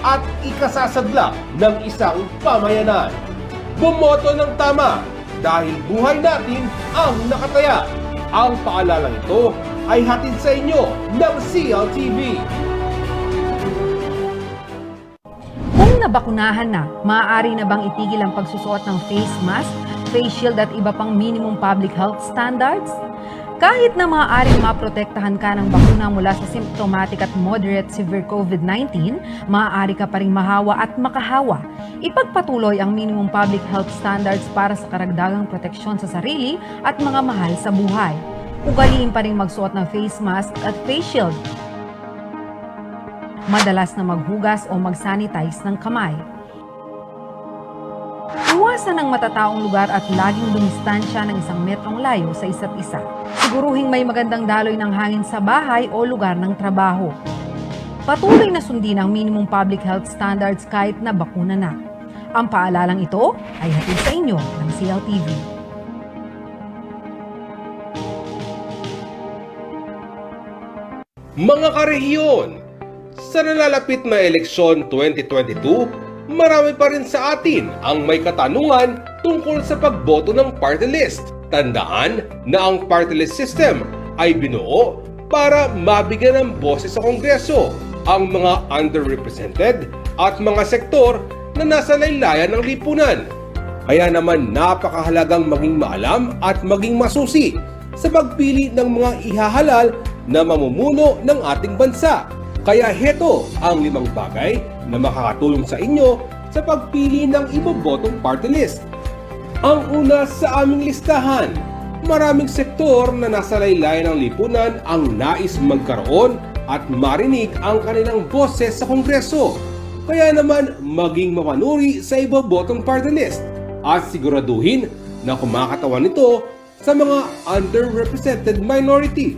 at ikasasadla ng isang pamayanan. Bumoto ng tama dahil buhay natin ang nakataya. Ang paalalang ito ay hatid sa inyo ng CLTV. Kung nabakunahan na, maaari na bang itigil ang pagsusuot ng face mask, face shield at iba pang minimum public health standards? Kahit na maaaring maprotektahan ka ng bakuna mula sa symptomatic at moderate severe COVID-19, maaari ka pa rin mahawa at makahawa. Ipagpatuloy ang minimum public health standards para sa karagdagang proteksyon sa sarili at mga mahal sa buhay. Ugaliin pa rin magsuot ng face mask at face shield. Madalas na maghugas o mag-sanitize ng kamay. Iwasan ang matataong lugar at laging dumistansya ng 1 metrong layo sa isa't isa. Siguruhing may magandang daloy ng hangin sa bahay o lugar ng trabaho. Patuloy na sundin ang minimum public health standards kahit na bakuna na. Ang paalalang ito ay hatid sa inyo ng CLTV. Mga karehiyon, sa nalalapit na eleksyon 2022, marami pa rin sa atin ang may katanungan tungkol sa pagboto ng party list. Tandaan na ang party list system ay binuo para mabigyan ng boses sa Kongreso ang mga underrepresented at mga sektor na nasa laylayan ng lipunan. Kaya naman napakahalagang maging maalam at maging masusi sa pagpili ng mga ihahalal na mamumuno ng ating bansa. Kaya heto ang 5 bagay na makakatulong sa inyo sa pagpili ng ibobotong party list. Ang una sa aming listahan, maraming sektor na nasa laylayan ng lipunan ang nais magkaroon at marinig ang kanilang boses sa Kongreso. Kaya naman maging mapanuri sa ibobotong party list at siguraduhin na kumakatawan ito sa mga underrepresented minority.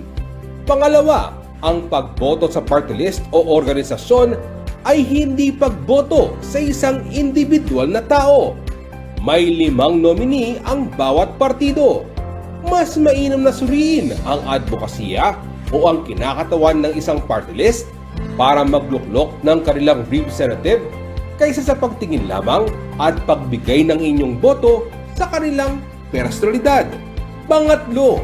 Pangalawa, ang pagboto sa party list o organisasyon ay hindi pagboto sa isang individual na tao. May 5 nominee ang bawat partido. Mas mainam na suriin ang advokasya o ang kinakatawan ng isang party list para magluklok ng kanilang representative kaysa sa pagtingin lamang at pagbigay ng inyong boto sa kanilang personalidad. Pangatlo,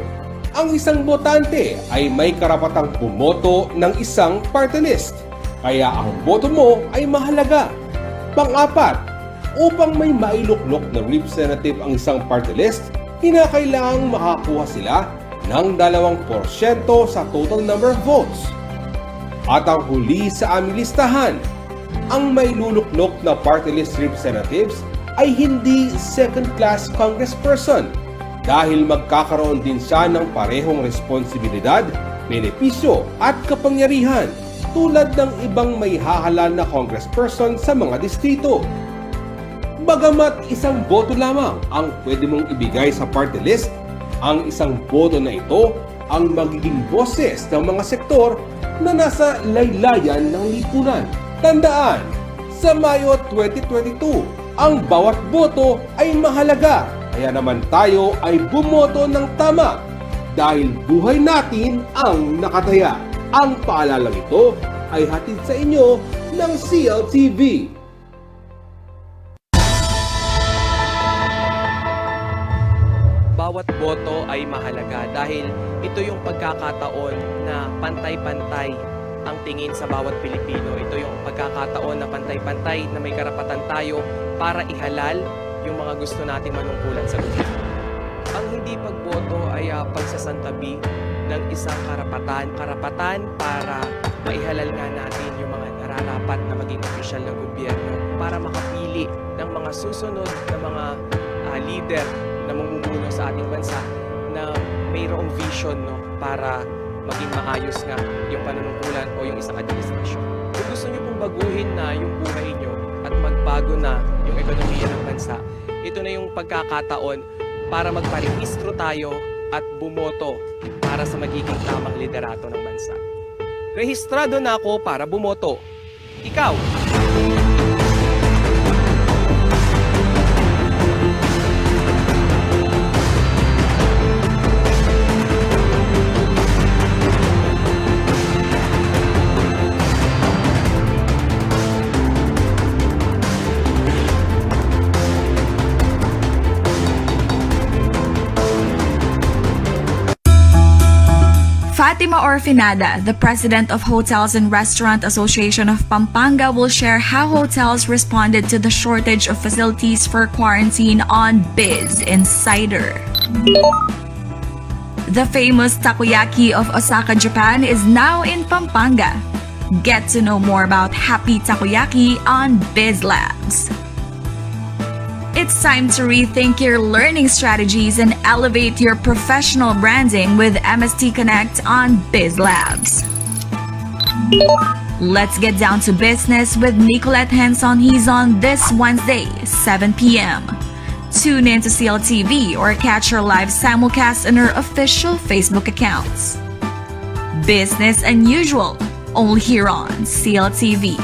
ang isang botante ay may karapatang bumoto ng isang party list. Kaya ang boto mo ay mahalaga. Pang-apat, upang may mailuklok na representative ang isang party list, kinakailangang makakuha sila ng 2% sa total number of votes. At ang huli sa aming listahan, ang may luluklok na party list representatives ay hindi second-class congressperson dahil magkakaroon din siya ng parehong responsibilidad, benepisyo at kapangyarihan tulad ng ibang may hahalal na congressperson sa mga distrito. Bagamat isang boto lamang ang pwede mong ibigay sa party list, ang isang boto na ito ang magiging boses ng mga sektor na nasa laylayan ng lipunan. Tandaan, sa Mayo 2022, ang bawat boto ay mahalaga. Kaya naman tayo ay bumoto ng tama dahil buhay natin ang nakataya. Ang paalalang ito ay hatid sa inyo ng CLTV. Bawat boto ay mahalaga dahil ito yung pagkakataon na pantay-pantay ang tingin sa bawat Pilipino. Ito yung pagkakataon na pantay-pantay na may karapatan tayo para ihalal yung mga gusto nating manungkulan sa gobyerno. Ang hindi pagboto ay pagsasantabi ng isang karapatan para maihalal nga natin yung mga nararapat na maging opisyal ng gobyerno para makapili ng mga susunod na mga leader na mamumuno sa ating bansa na mayroong vision para maging maayos nga yung panunungkulan o yung isang administrasyon. Kung gusto nyo pong baguhin na yung buhay nyo at magbago na yung ekonomiya ng bansa, ito na yung pagkakataon para magparehistro tayo at bumoto para sa magiging tamang liderato ng bansa. Rehistrado na ako para bumoto. Ikaw? Fatima Orfinada, the president of Hotels and Restaurant Association of Pampanga, will share how hotels responded to the shortage of facilities for quarantine on Biz Insider. The famous takoyaki of Osaka, Japan is now in Pampanga. Get to know more about Happy Takoyaki on Biz Labs. It's time to rethink your learning strategies and elevate your professional branding with MST Connect on Biz Labs. Let's get down to business with Nicolette Henson. He's on this Wednesday, 7 p.m. Tune in to CLTV or catch her live simulcast on her official Facebook accounts. Business Unusual, only here on CLTV.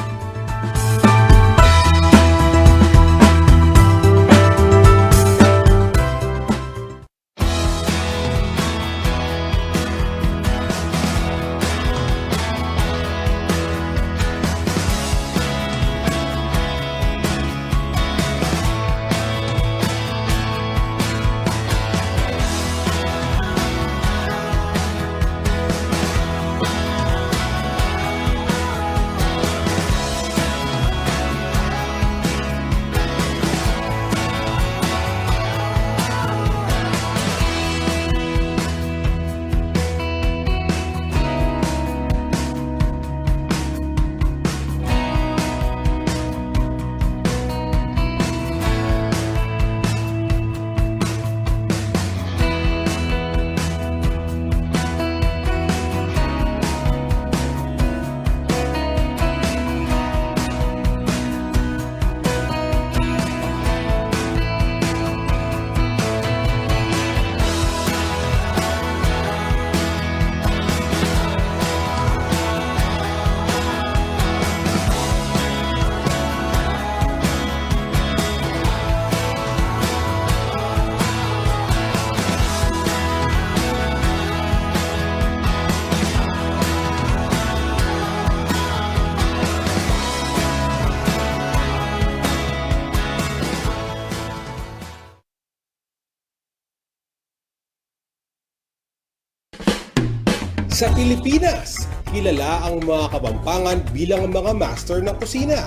Sa Pilipinas, kilala ang mga Kapampangan bilang mga master ng kusina.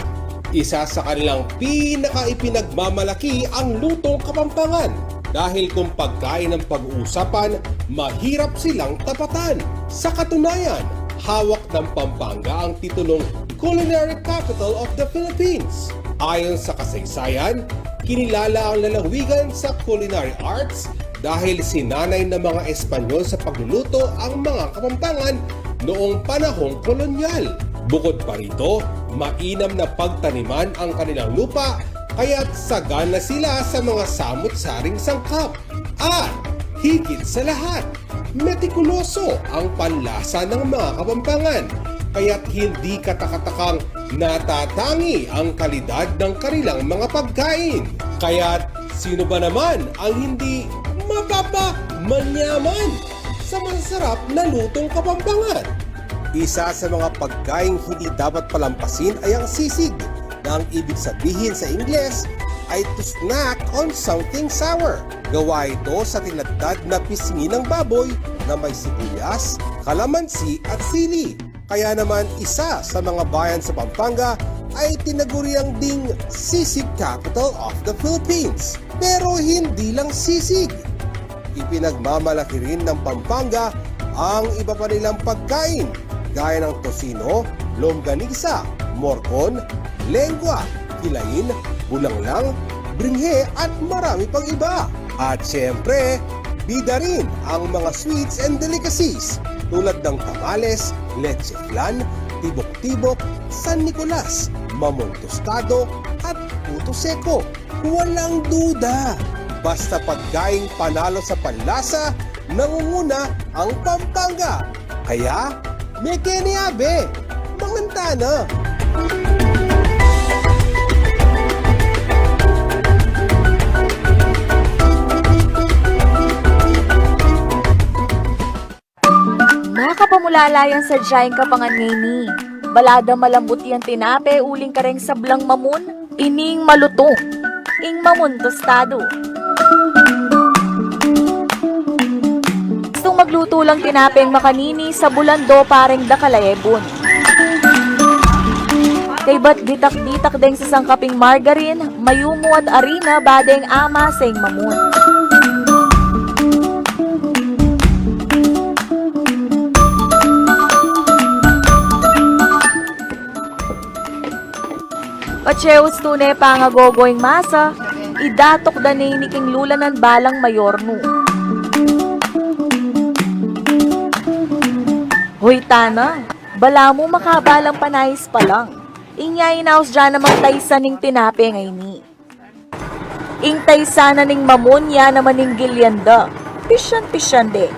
Isa sa kanilang pinaka-ipinagmamalaki ang lutong Kapampangan. Dahil kung pagkain ang pag-uusapan, mahirap silang tapatan. Sa katunayan, hawak ng Pampanga ang titulong Culinary Capital of the Philippines. Ayon sa kasaysayan, kinilala ang lalawigan sa culinary arts dahil sinanay ng mga Espanyol sa pagluluto ang mga Kapampangan noong panahong kolonyal. Bukod pa rito, mainam na pagtaniman ang kanilang lupa kaya't sagana sila sa mga samut-saring sangkap. At higit sa lahat, metikuloso ang panlasa ng mga Kapampangan kaya't hindi katakatakang natatangi ang kalidad ng kanilang mga pagkain. Kaya't sino ba naman ang hindi mapapamanyaman sa masarap na lutong Kapampangan? Isa sa mga pagkain hindi dapat palampasin ay ang sisig, na ang ibig sabihin sa Ingles ay to snack on something sour. Gawa ito sa tinadtad na pisngi ng baboy na may sibuyas, kalamansi at sili. Kaya naman isa sa mga bayan sa Pampanga ay tinaguriang ding sisig capital of the Philippines. Pero hindi lang sisig. Ipinagmamalaki rin ng Pampanga ang iba pa nilang pagkain gaya ng tosino, longganisa, morcon, lengua, kilain, bulanglang, bringhe at marami pang iba. At syempre, bida rin ang mga sweets and delicacies tulad ng tamales, leche flan, tibok-tibok, San Nicolas, mamon tostado at puto seko. Walang duda, basta pagkaing panalo sa panlasa, nangunguna ang Pampanga. Kaya, meke ni abe, manganta na. Nakapamulalayan sa Jain Kapangan ngayon. Balada malambot yang tinape, uling kareng sablang mamun, ining malutong, ing mamun tostado. Gustong magluto tulang tinapeng makanini sa bulando pareng dakalayebon. Kay bat ditak-ditak deng sa sangkaping margarine, mayumo at arina badeng ama seng mamun. Pacheus tunay pangagogoing masa, idatok danay ni king lulanan balang mayorno. Hoy tana, bala mo makabalang panayis pa lang. Inyay inaos dyan namang taysa ning tinape ngay ni. Ing taysa na ning mamunya naman ning gilyanda. Pisyan de.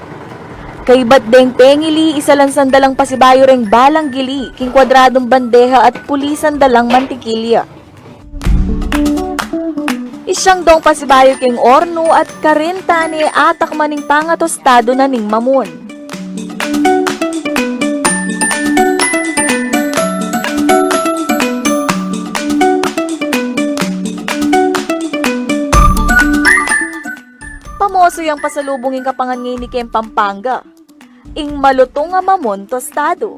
Kay bat deng pengili, isa lang sandalang pasibayo reng balang gili, king kwadradong bandeha at pulisan dalang mantikilya. Isyang dong pasibayo king orno at karinta ni atak maning pangatostado na ning mamun. Pamoso yung pasalubungin kapangan ngayon ni Kem Pampanga. Ing malutong nga mamon tostado.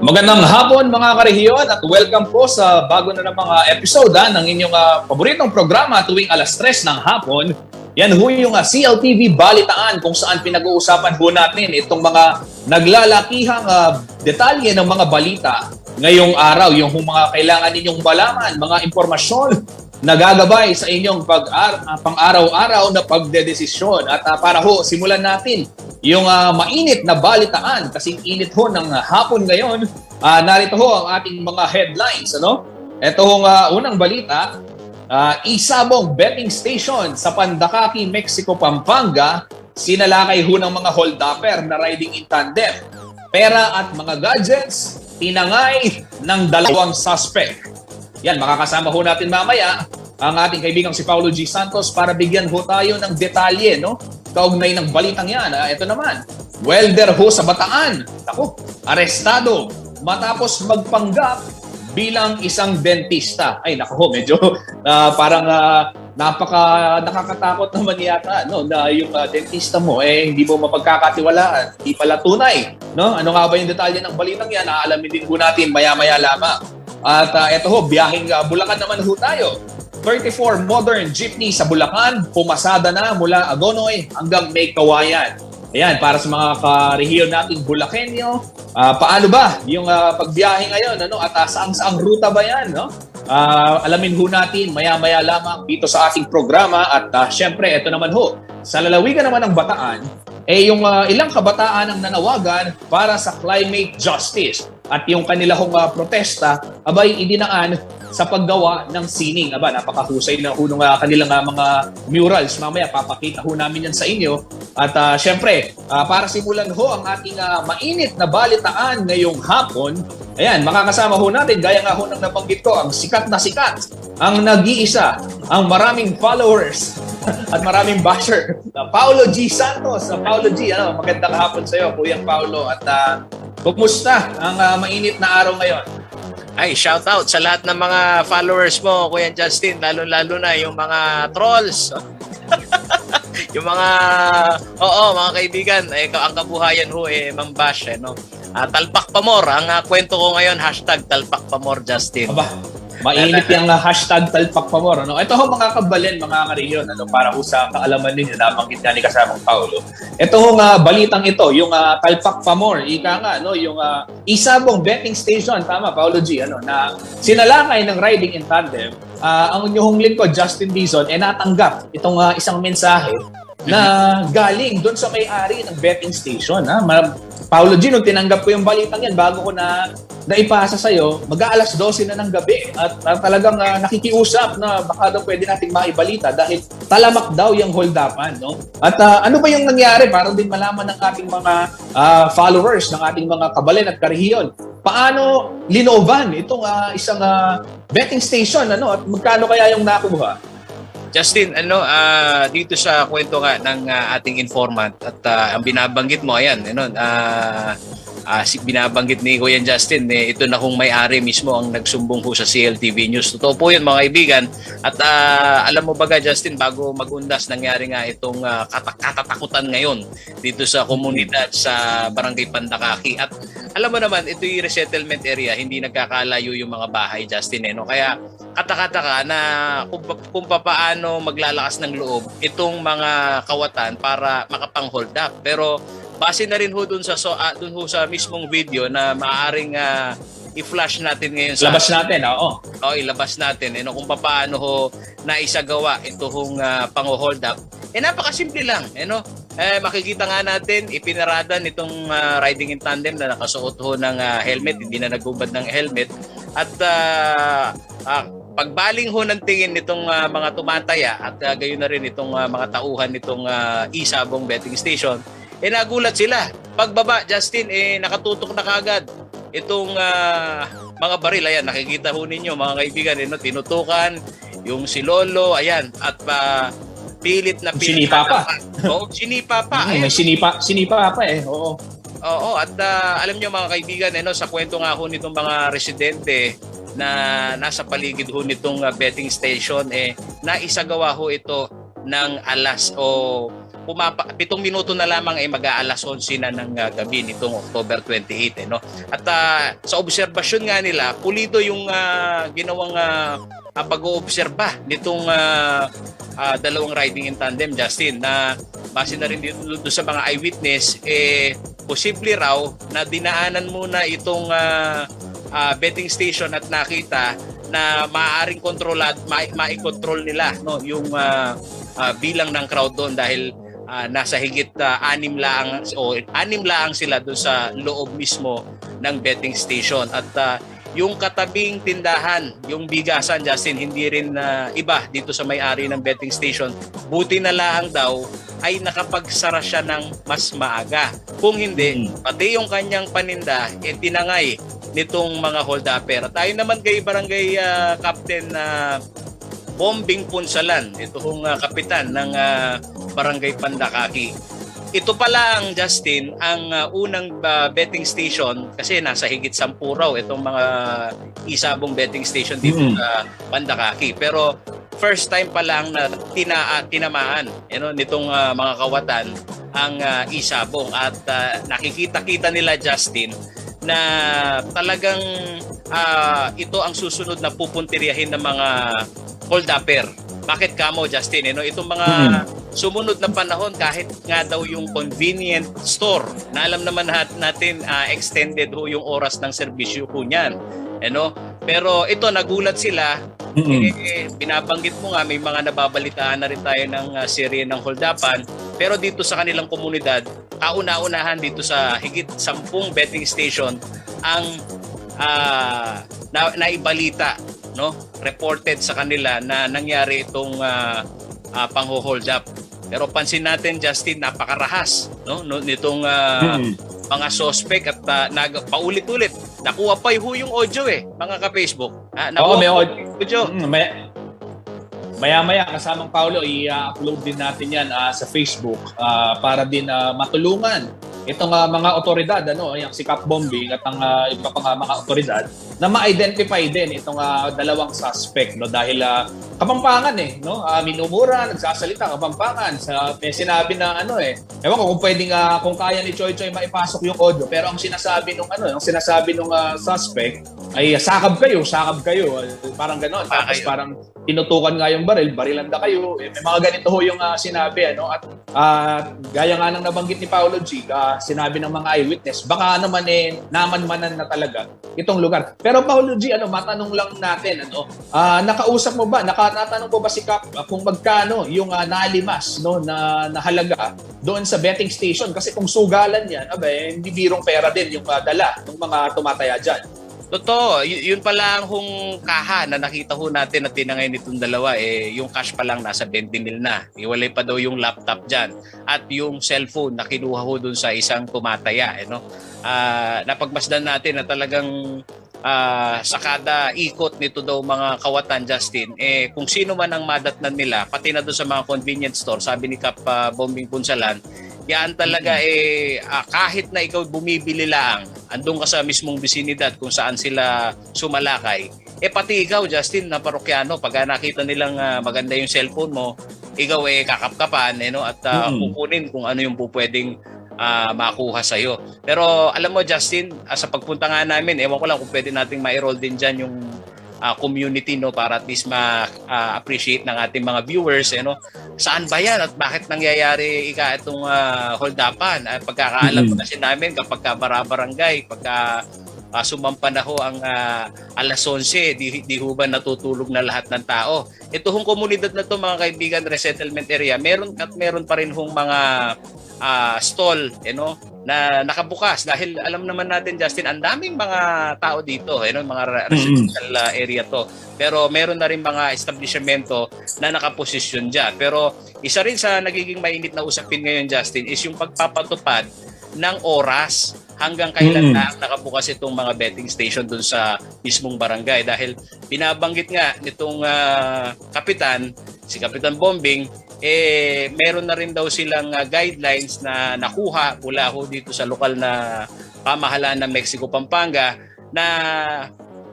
Magandang hapon mga karehiyon at welcome po sa bago na namang episode ng inyong paboritong programa tuwing alas 3 ng hapon. Yan ho yung CLTV Balitaan kung saan pinag-uusapan ho natin itong mga naglalakihang detalye ng mga balita ngayong araw. Yung mga kailangan ninyong malaman, mga impormasyon na gagabay sa inyong pang-araw-araw na pagdedesisyon. At para ho, simulan natin yung mainit na balitaan, kasing init ho ng hapon ngayon. Narito ho ang ating mga headlines. Ito hong unang balita, isabong betting station sa Pandakaki, Mexico, Pampanga, sinalakay ho ng mga hold-upper na riding in tandem. Pera at mga gadgets, tinangay ng 2 suspect. Yan, makakasama ho natin mamaya ang ating kaibigang si Paulo G. Santos para bigyan ho tayo ng detalye, kaugnay ng balitang yan. Ito naman, welder ho sa Bataan. Ako, arestado matapos magpanggap bilang isang dentista. Ay, naku ho, medyo parang nakakatakot naman yata na yung dentista mo hindi mo mapagkakatiwalaan, hindi pala tunay. Ano nga ba yung detalye ng balitang yan? Aalamin din ho natin maya-maya lamang. At ito ho, biyaheng Bulacan naman ho tayo. 34 modern jeepney sa Bulacan, pumasada na mula Agonoy hanggang May Kawayan. Ayan, para sa mga karehiyon nating Bulakenyo, paano ba yung pagbiyahe ngayon? At saang ruta ba yan? Alamin ho natin maya-maya lamang dito sa ating programa. At syempre, ito naman ho, sa lalawigan naman ng Bataan, yung ilang kabataan ang nanawagan para sa climate justice. At yung kanila hong protesta, abay idinaan sa paggawa ng sining. Napakahusay na ho ng kanilang mga murals. Mamaya papakita ho namin yan sa inyo. At syempre, para simulan ho ang ating mainit na balitaan ngayong hapon, ayan, makakasama ho natin, gaya nga ho ng nabanggit ko, ang sikat, ang nag-iisa, ang maraming followers at maraming basher, Paulo G. Santos. Paulo G, magandang hapon sa iyo, Kuya Paulo. At kumusta ang mainit na araw ngayon? Ay, shout out sa lahat ng mga followers mo, Kuya Justin, lalo-lalo na yung mga trolls. Yung mga, oo, mga kaibigan, ang kabuhayan ho, mambash, no? Talpak pa more. Ang kwento ko ngayon, #talpak pa more, Justin. Aba, mainit yung hashtag talpak pa more. Ano? Ito ho mga kabalin, mga kariyon, ano, para ho sa kaalaman ninyo, nabanggit nga ni kasamang Paulo. Ito ho balitang ito, yung talpak pa more, ika nga, no, yung isabong betting station, tama, Paulo G, ano, na sinalakay ng riding in tandem, ang inyong lingkod, Justin Dizon, natanggap itong isang mensahe na galing doon sa may-ari ng betting station. Paulo G, nung tinanggap ko yung balitang yan, bago ko na naipasa sa'yo, mag-aalas 12 na ng gabi at talagang nakikiusap na baka daw pwede nating maibalita dahil talamak daw yung hold-upan. No? At ano ba yung nangyari? Para din malaman ng ating mga followers, ng ating mga kabalin at karihiyon. Paano linoban itong isang betting station? Ano? At magkano kaya yung nakuha? Justin, dito sa kwento nga ng ating informant at ang binabanggit mo, ayan, binabanggit ni Kuya Justin, ito na kung may-ari mismo ang nagsumbong po sa CLTV News. Totoo po yun, mga kaibigan. At alam mo ba, Justin, bago magundas, nangyari nga itong katatakutan ngayon dito sa komunidad sa Barangay Pandakaki. At alam mo naman, ito yung resettlement area, hindi nagkakalayo yung mga bahay, Justin. No? Kaya katakataka na kung paano maglalakas ng loob itong mga kawatan para makapang-hold up. Pero base na rin ho dun sa mismong video na maaaring i-flash natin ngayon sa Labas natin, oo. Ilabas natin kung paano ho naisagawa itong pang-hold up. Napakasimple lang, makikita nga natin ipinarada nitong riding in tandem na nakasuot ho ng helmet, hindi na nagbubad ng helmet at pagbaling ho ng tingin nitong mga tumataya at gayon na rin itong mga tauhan nitong isabong betting station, nagulat sila. Pagbaba, Justin, nakatutok na kagad itong mga baril. Ayan, nakikita ho ninyo mga kaibigan, tinutukan yung si Lolo, ayan, at pilit na Sinipa pa. Oo, sinipa pa. May sinipa pa oo. Oo, at alam nyo mga kaibigan, sa kwento nga ho nitong mga residente na nasa paligid ho nitong betting station, naisagawa ho ito ng alas 7 minuto na lamang mag-aalas 11 na ng gabi nitong October 28. At sa obserbasyon nga nila, pulido yung ginawang pag-oobserba nitong dalawang riding in tandem, Justin, na base na rin dito sa mga eyewitness, posible raw na dinaanan muna itong betting station at nakita na maaaring mai-control nila yung bilang ng crowd doon dahil nasa higit 6 laang sila doon sa loob mismo ng betting station. At yung katabing tindahan, yung bigasan, Justin, hindi rin iba dito sa may-ari ng betting station. Buti na lang daw ay nakapagsara siya ng mas maaga. Kung hindi, pati yung kanyang paninda tinangay nitong mga hold-upper. Tayo naman kay Barangay Captain Bombing Punsalan, ito hong kapitan ng Barangay Pandakaki. Ito pala ang, Justin, ang unang betting station kasi nasa higit 10 raw itong mga isabong betting station dito sa Pandakaki. Pero first time pa lang na tinamaan nitong mga kawatan ang isabong at nakikita-kita nila, Justin, na talagang ito ang susunod na pupuntiryahin ng mga hold-upper. Bakit kamo, Justin? Itong mga sumunod na panahon, kahit nga daw yung convenient store, na alam naman natin extended ho yung oras ng serbisyo po niyan. Pero ito, nagulat sila. Binabanggit mo nga, may mga nababalitaan na rin tayo ng serye ng hold-upan. Pero dito sa kanilang komunidad, kauna-unahan dito sa higit 10 betting station ang naibalita, reported sa kanila na nangyari itong pang-hold up. Pero pansin natin, Justin, napakarahas nitong mga suspect at paulit-ulit. Nakuha pa yung audio mga ka-Facebook. Oo, may audio. Maya-maya, kasamang Paulo, i-upload din natin yan sa Facebook para din matulungan itong mga otoridad, yung si Cap Bombing at ang iba pang mga otoridad na ma-identify din itong dalawang suspect, no, dahil Kapampangan no, minumura, nagsasalita Kapampangan, may sinabi na ewan ko kung pwedeng kung kaya ni Choy Choy maipasok yung audio, pero ang sinasabi nung suspect ay sakab kayo, parang gano'n. Tapos parang tinutukan nga yung barilan na kayo. May mga ganito ho yung sinabi, at gaya nga ng nabanggit ni Paolo G, sinabi ng mga eyewitness, baka naman namanmanan na talaga itong lugar. Pero Paolo G, matanong lang natin, nakausap mo ba, natanong mo ba si Kap kung magkano yung nalimas, no, na halaga doon sa betting station? Kasi kung sugalan yan, hindi birong pera din yung dala ng mga tumataya dyan. Totoo, yun pala ang kaha na nakita ho natin na tinangay nitong dalawa, yung cash pa lang nasa 20 mil na. Iwalay pa daw yung laptop dyan at yung cellphone na kinuha ho dun sa isang tumataya. Napagmasdan natin na talagang sa kada ikot nito daw mga kawatan, Justin, kung sino man ang madatnan nila, pati na doon sa mga convenience store, sabi ni Kap Bombing Punsalan, yan talaga kahit na ikaw bumibili lang, andun ka sa mismong bisinidad kung saan sila sumalakay, pati ikaw, Justin, na parokyano, pag nakita nilang maganda yung cellphone mo, ikaw kakapkapan at kukunin kung ano yung pwedeng makuha sa'yo. Pero alam mo, Justin, sa pagpunta nga namin, ewan ko lang kung pwede nating ma-enroll din dyan yung community, no, para at least ma-appreciate ng ating mga viewers, saan ba yan at bakit nangyayari itong hold-upan. Pagkakaalam ko kasi namin kapag bara-barangay, pagka sumampa na ho ang alas 11, di ho ba natutulog na lahat ng tao. Ito hong komunidad na to, mga kaibigan, resettlement area, meron pa rin hong mga stall na nakabukas dahil alam naman natin, Justin, ang daming mga tao dito, mga residential area to. Pero meron na rin mga establishmento na nakaposisyon dyan. Pero isa rin sa nagiging mainit na usapin ngayon, Justin, is yung pagpapatupad ng oras hanggang kailan na nakabukas itong mga betting station dun sa mismong barangay. Dahil binabanggit nga nitong si Kapitan Bombing, meron na rin daw silang guidelines na nakuha mula ho dito sa lokal na pamahalaan ng Mexico, Pampanga, na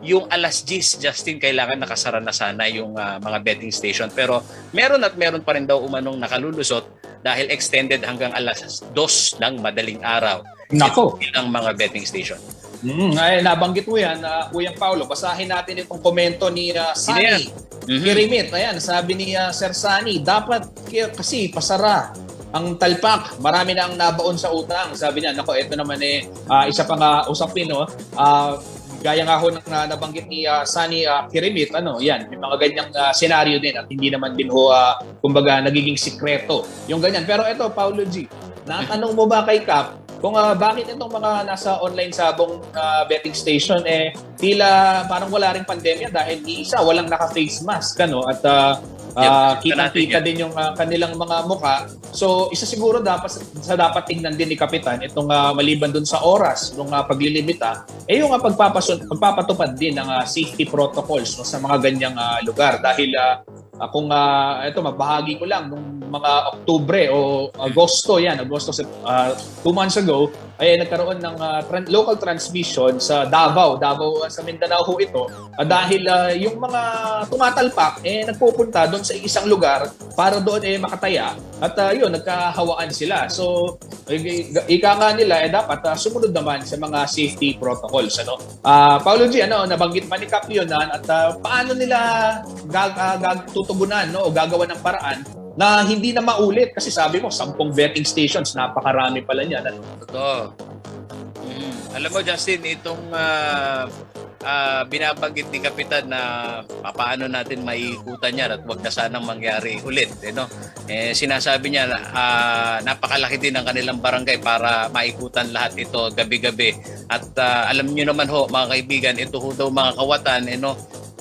yung alas 10, Justin, kailangan nakasara na sana yung mga betting station. Pero meron pa rin daw umanong nakalulusot dahil extended hanggang alas 2 ng madaling araw. Nako! Ilang mga betting station. Nabanggit mo yan, Kuyang Paulo. Basahin natin itong komento ni Sunny Kirimit. Ayan, sabi ni Sir Sunny, dapat kasi pasara ang talpak. Marami na ang nabaon sa utang. Sabi niya, nako, ito naman isa pang usapin, no? Gaya nga ho ng nabanggit ni Sunny Kirimit, yan, may mga ganyang senaryo din at hindi naman din ho, kumbaga, nagiging sikreto yung ganyan. Pero ito, Paulo G, natanong mo ba kay Kap kung bakit itong mga nasa online sabong betting station tila parang wala ring pandemya dahil isa walang naka-face mask, at kitang-kita din yung kanilang mga muka. So isa siguro dapat tingnan din ni Kapitan itong maliban dun sa oras ng paglilimita, yung pagpapatupad din ng safety protocols, no, sa mga ganyang lugar. Dahil kung mabahagi ko lang nung mga Oktubre o Agosto 2 months ago, ay nagkaroon ng local transmission sa Davao sa Mindanao ho ito, dahil yung mga tumatalpak nagpupunta doon sa isang lugar para doon makataya at nagkahawaan sila. So ika nga nila dapat sumunod naman sa mga safety protocols, Paulo G, nabanggit pa ni Kap yun, at paano nila tutugunan, o gagawa ng paraan na hindi na maulit, kasi sabi mo 10 betting stations, napakarami pala niyan. Totoo. Alam mo, Justin, itong binabanggit ni Kapitan na paano natin maiikutan yan at wag na sanang mangyari ulit. Sinasabi niya na napakalaki din ang kanilang barangay para maikutan lahat ito gabi-gabi. At alam niyo naman ho, mga kaibigan, ito ho daw mga kawatan,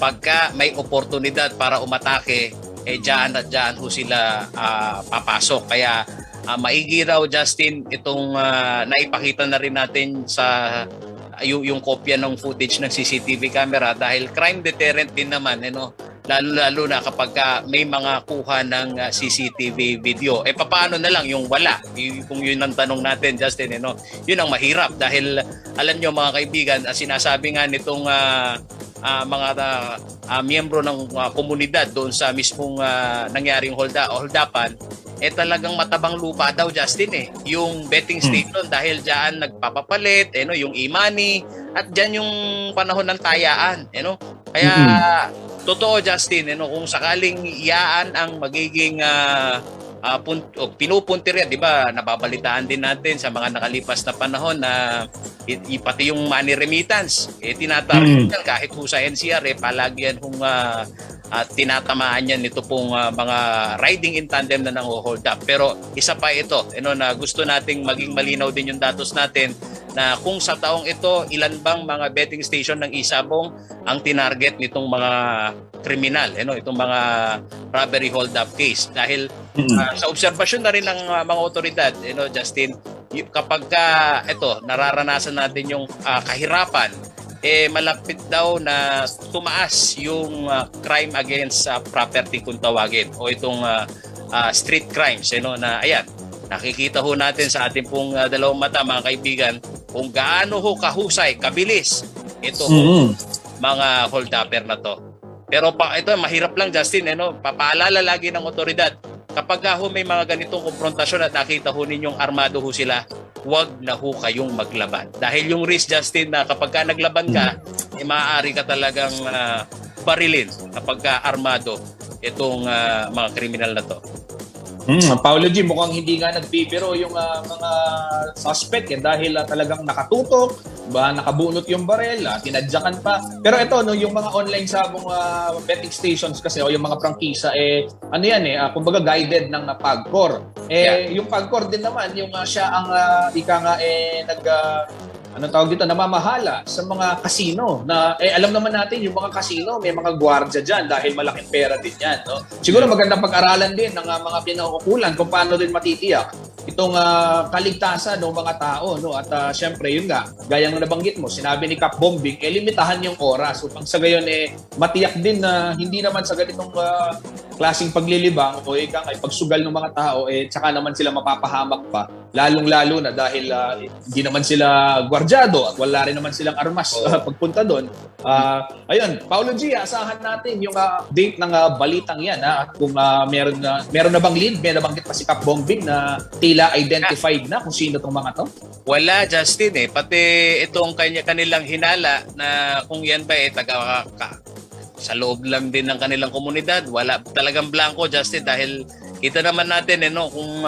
pagka may oportunidad para umatake, dyan at dyan ho sila papasok. Kaya maigi raw, Justin, itong naipakita na rin natin sa yung kopya ng footage ng CCTV camera dahil crime deterrent din naman, lalo na kapag may mga kuha ng CCTV video. Paano na lang yung wala? Kung yun ang tanong natin, Justin, yun ang mahirap dahil alam nyo mga kaibigan, sinasabi nga nitong mga miyembro ng komunidad doon sa mismong nangyaring holdapan, talagang matabang lupa daw, Justin, yung betting station dahil diyan nagpapapalit, yung e-money at diyan yung panahon ng tayaan, Kaya totoo, Justin, kung sakaling iyaan ang magiging pinupuntirya, di ba? Nababalitaan din natin sa mga nakalipas na panahon na pati yung money remittance, tinatarget yan kahit po sa NCR, palagi yan kung tinatamaan yan nito pong mga riding in tandem na nang-hold up. Pero isa pa ito, na gusto nating maging malinaw din yung datos natin na kung sa taong ito, ilan bang mga betting station ng Isabong ang tinarget nitong mga kriminal, itong mga robbery hold-up case. Dahil sa obserbasyon na rin ng mga otoridad, Justin, kapag nararanasan natin yung kahirapan, malapit daw na tumaas yung crime against property kung tawagin o itong street crimes, na ayan, nakikita ho natin sa ating pong dalawang mata mga kaibigan kung gaano ho kahusay, kabilis ito mga hold-upper na to. Pero ito mahirap lang, Justin, papaalala lagi ng otoridad kapag ho may mga ganitong konfrontasyon at nakita ho ninyong armado ho sila, huwag na ho kayong maglaban. Dahil yung risk, Justin, na kapag ka naglaban ka, maaari ka talagang barilin kapag ka armado itong mga kriminal na to. Paolo G, mukhang hindi nga nagbibiro yung mga suspect dahil talagang nakatutok, nakabunot yung barel, tinadyakan pa. Pero ito, yung mga online sabong betting stations kasi o yung mga prangkisa, kumbaga guided ng PAGCOR. Yung PAGCOR din naman, yung siya ang namamahala sa mga casino na alam naman natin yung mga casino may mga gwardiya diyan dahil malaking pera din yan, Siguro magandang pag-aralan din ng mga pinauukulan kung paano din matitiyak itong kaligtasan ng mga tao, at syempre yun nga, gaya ng nabanggit mo, sinabi ni Cap Bombing, limitahan yung oras upang sa gayon matiyak din na hindi naman sa ganitong klaseng paglilibang o pagsugal ng mga tao tsaka naman sila mapapahamak pa, lalong-lalo na dahil hindi naman sila gwardyado at wala rin naman silang armas pagpunta doon. Ayun, Paolo G, asahan natin yung update ng balitang yan, at kung meron na bang lead, may nabanggit pa si Cap Bombing na tila identified na kung sino tong mga to? Wala, Justin, pati itong kanilang hinala na kung yan ba sa loob lang din ng kanilang komunidad, wala talagang blanco, Justin, dahil kita naman natin kung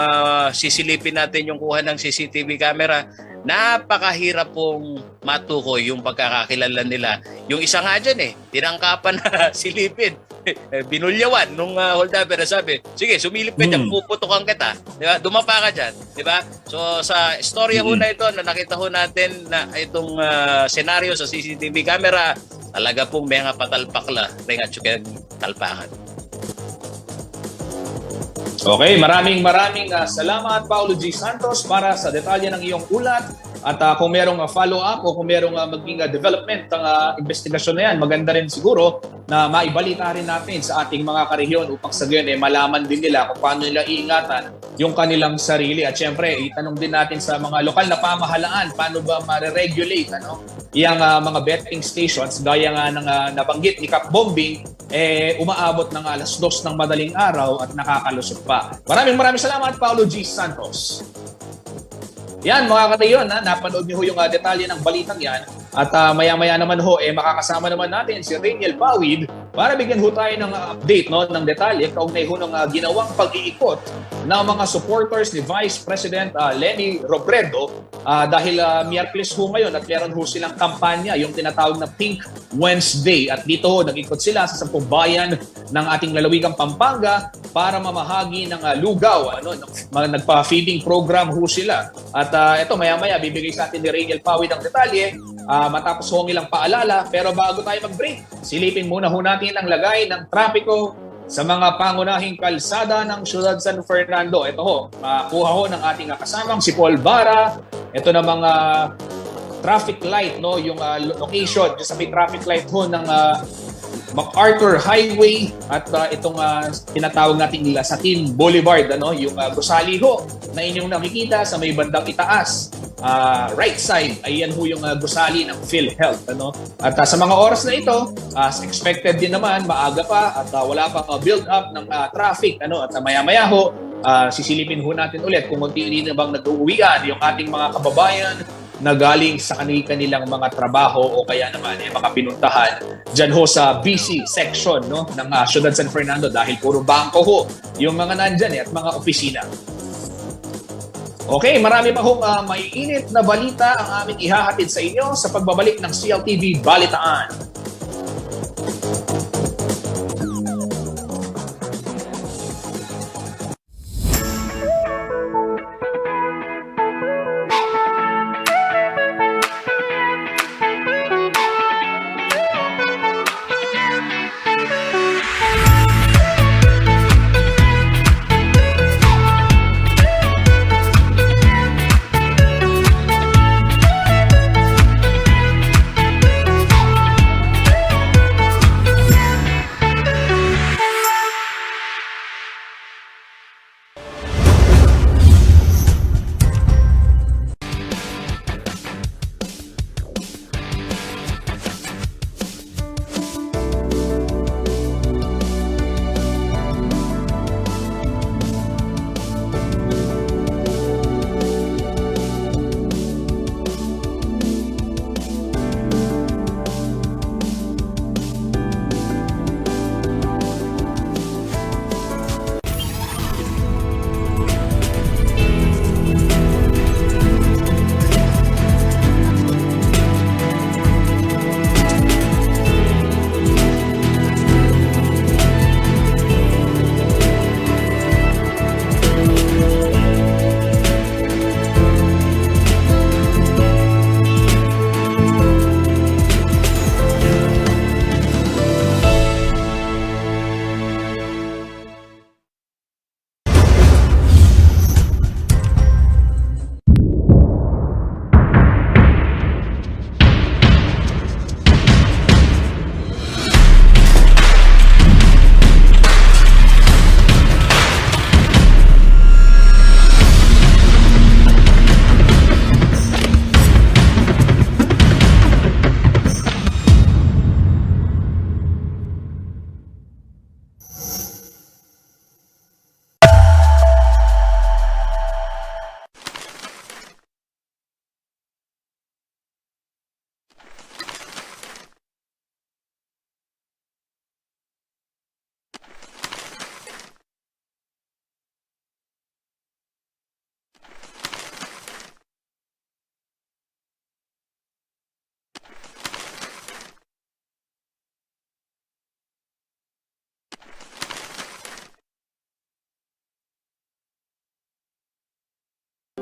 sisilipin natin yung kuha ng CCTV camera, napakahirap pong matukoy yung pagkakakilala nila. Yung isa nga dyan tinangkapan na silipin. Binulyawan nung hold-upper na sabi, sige, sumilip ka dyan, puputokan kita. Diba? Dumapa ka dyan. Diba? So sa istorya ho na ito, na nakita ho natin na itong senaryo sa CCTV camera, talaga pong may nga patalpak la, may nga tsukeng talpakan. Okay, maraming salamat, Paolo G. Santos, para sa detalye ng iyong ulat. At kung merong follow-up o kung merong maging development ng investigasyon na yan, maganda rin siguro na maibalita rin natin sa ating mga karehiyon upang sa gayon malaman din nila kung paano nila iingatan yung kanilang sarili. At syempre, itanong din natin sa mga lokal na pamahalaan paano ba ma-regulate yung mga betting stations gaya nga ng nabanggit ni Cap Bombing, umaabot ng alas 2 ng madaling araw at nakakalusot pa. Maraming salamat, Paolo G. Santos. Yan mga katayon, napanood niyo yung detalye ng balitang yan. At maya-maya naman makakasama naman natin si Rainiel Pawid para bigyan tayo ng update ng detalye kaugnay ng ginawang pag-iikot ng mga supporters ni Vice President Leni Robredo dahil Miyerkules ngayon at meron silang kampanya, yung tinatawag na Pink Wednesday. At dito nag-ikot sila sa 10 bayan ng ating lalawigang Pampanga para mamahagi ng lugaw. Nagpa-feeding program sila. At ito maya-maya bibigay sa atin ni Rainiel Pawid ang detalye matapos ilang paalala. Pero bago tayo mag-break, silipin muna natin ang lagay ng trapiko sa mga pangunahing kalsada ng Ciudad San Fernando. Ito kuha ng ating kasamang si Paul Bara. Ito na mga traffic light, yung location sa may traffic light ng MacArthur Highway at itong tinatawag nating Lasatin Boulevard, yung gusali ho na inyong nakikita sa may bandang itaas. Right side, ayan ho yung gusali ng PhilHealth. At sa mga oras na ito, as expected din naman, maaga pa at wala pang build up ng traffic. At maya-maya ho, sisilipin ho natin ulit kung unti-unti na bang nag-uuwian yung ating mga kababayan na galing sa kanilang mga trabaho o kaya naman mga pinuntahan dyan ho sa busy section ng Ciudad San Fernando dahil puro bangko ho yung mga nandyan at mga opisina. Okay, marami pa hong maiinit na balita ang aming ihahatid sa inyo sa pagbabalik ng CLTV Balitaan.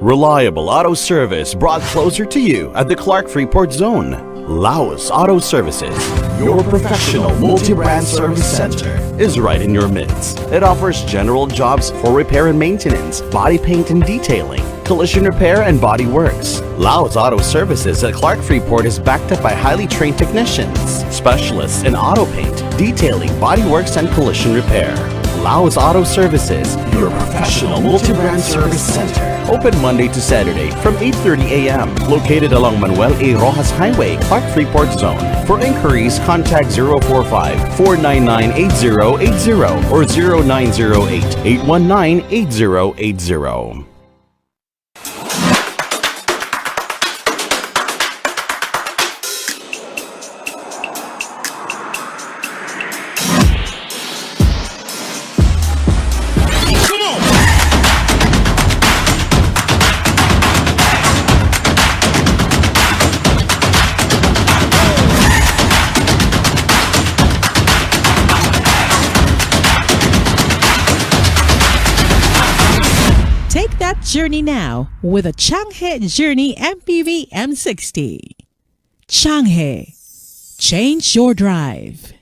Reliable auto service brought closer to you at the Clark Freeport Zone. Laos Auto Services, your professional multi-brand service center, is right in your midst. It offers general jobs for repair and maintenance, body paint and detailing, collision repair and body works. Laos Auto Services at Clark Freeport is backed up by highly trained technicians, specialists in auto paint, detailing, body works and collision repair. Laos Auto Services, your professional multi-brand service center. Open Monday to Saturday from 8:30 a.m. Located along Manuel A. Rojas Highway, Clark Freeport Zone. For inquiries, contact 045-499-8080 or 0908-819-8080. Take that journey now with a Changhe Journey MPV M60. Changhe, change your drive.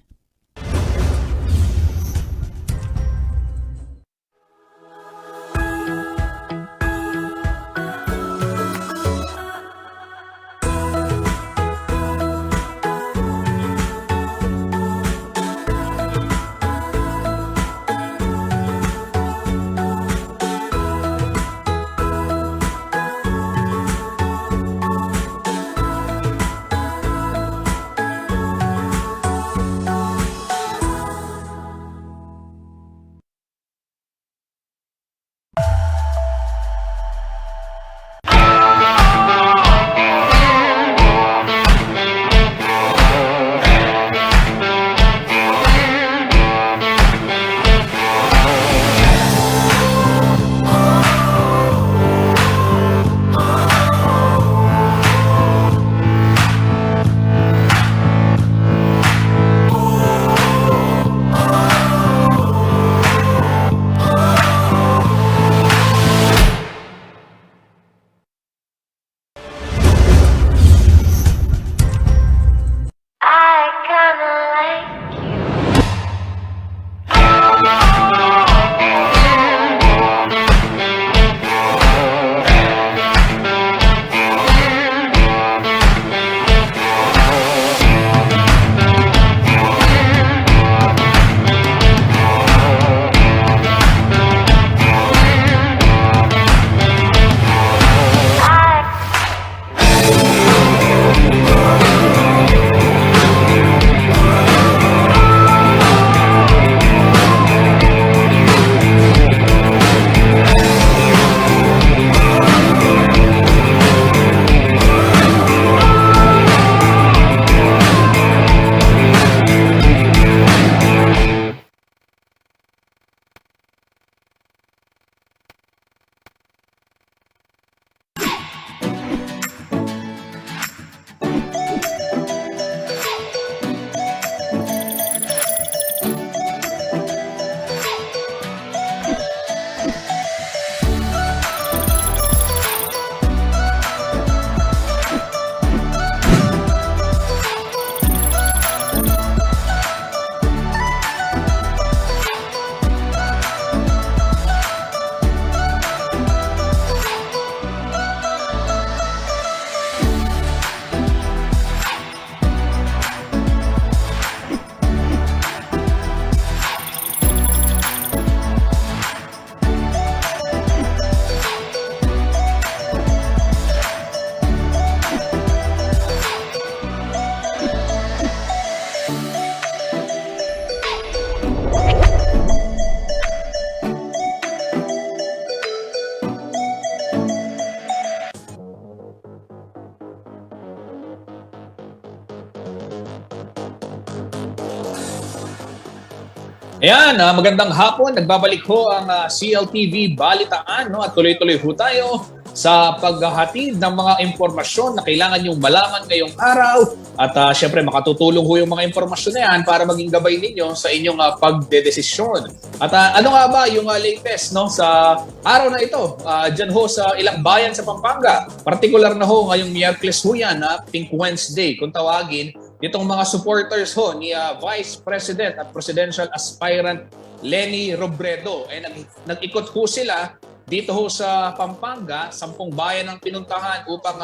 Ayan, magandang hapon. Nagbabalik ho ang CLTV Balitaan, no? At tuloy-tuloy ho tayo sa paghahatid ng mga impormasyon na kailangan yung malaman ngayong araw. At syempre, makatutulong ho yung mga impormasyon na yan para maging gabay ninyo sa inyong pagdedesisyon. At ano nga ba yung latest, no, sa araw na ito? Dyan ho sa ilang bayan sa Pampanga. Partikular na ho ngayong Miyerkules ho yan, Pink Wednesday kung tawagin. Itong mga supporters ho ni Vice President at Presidential Aspirant Leni Robredo ay nag-ikot ho sila dito ho sa Pampanga, 10 bayan ang pinuntahan upang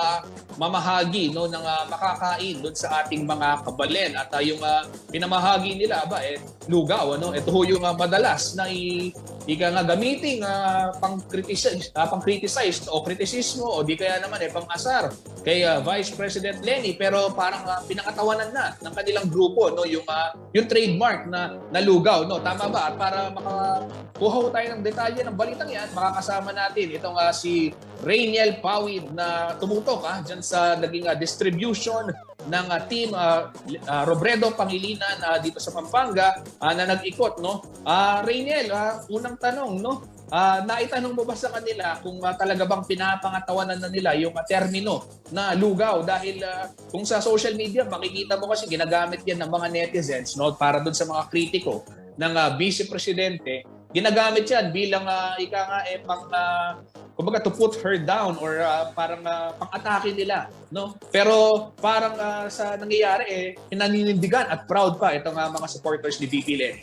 mamahagi no ng makakain doon sa ating mga kabalen. At yung pinamahagi nila lugaw, ano? Ito ho yung madalas na ika nga gamiting pang-criticize o kritisismo o di kaya naman pang-asar kay Vice President Leni, pero parang pinakatawanan na ng kanilang grupo no yung trademark na lugaw, no? Tama ba? At para makakuha ho tayo ng detalye ng balitang yan, makakasama natin itong si Rainiel Pawid na tumutok dyan sa naging distribution ng team Robredo Pangilinan dito sa Pampanga na nag-ikot, no? Rainiel, unang tanong, no? Naitanong mo ba sa kanila kung talaga bang pinapangatawanan na nila yung termino na lugaw? Dahil kung sa social media makikita mo kasi ginagamit yan ng mga netizens, no, para doon sa mga kritiko ng Vice Presidente. Ginagamit yan bilang kumbaga to put her down or parang pang-atake nila, no? Pero parang sa nangyayari pinaninindigan at proud pa itong mga supporters ni VP Leni.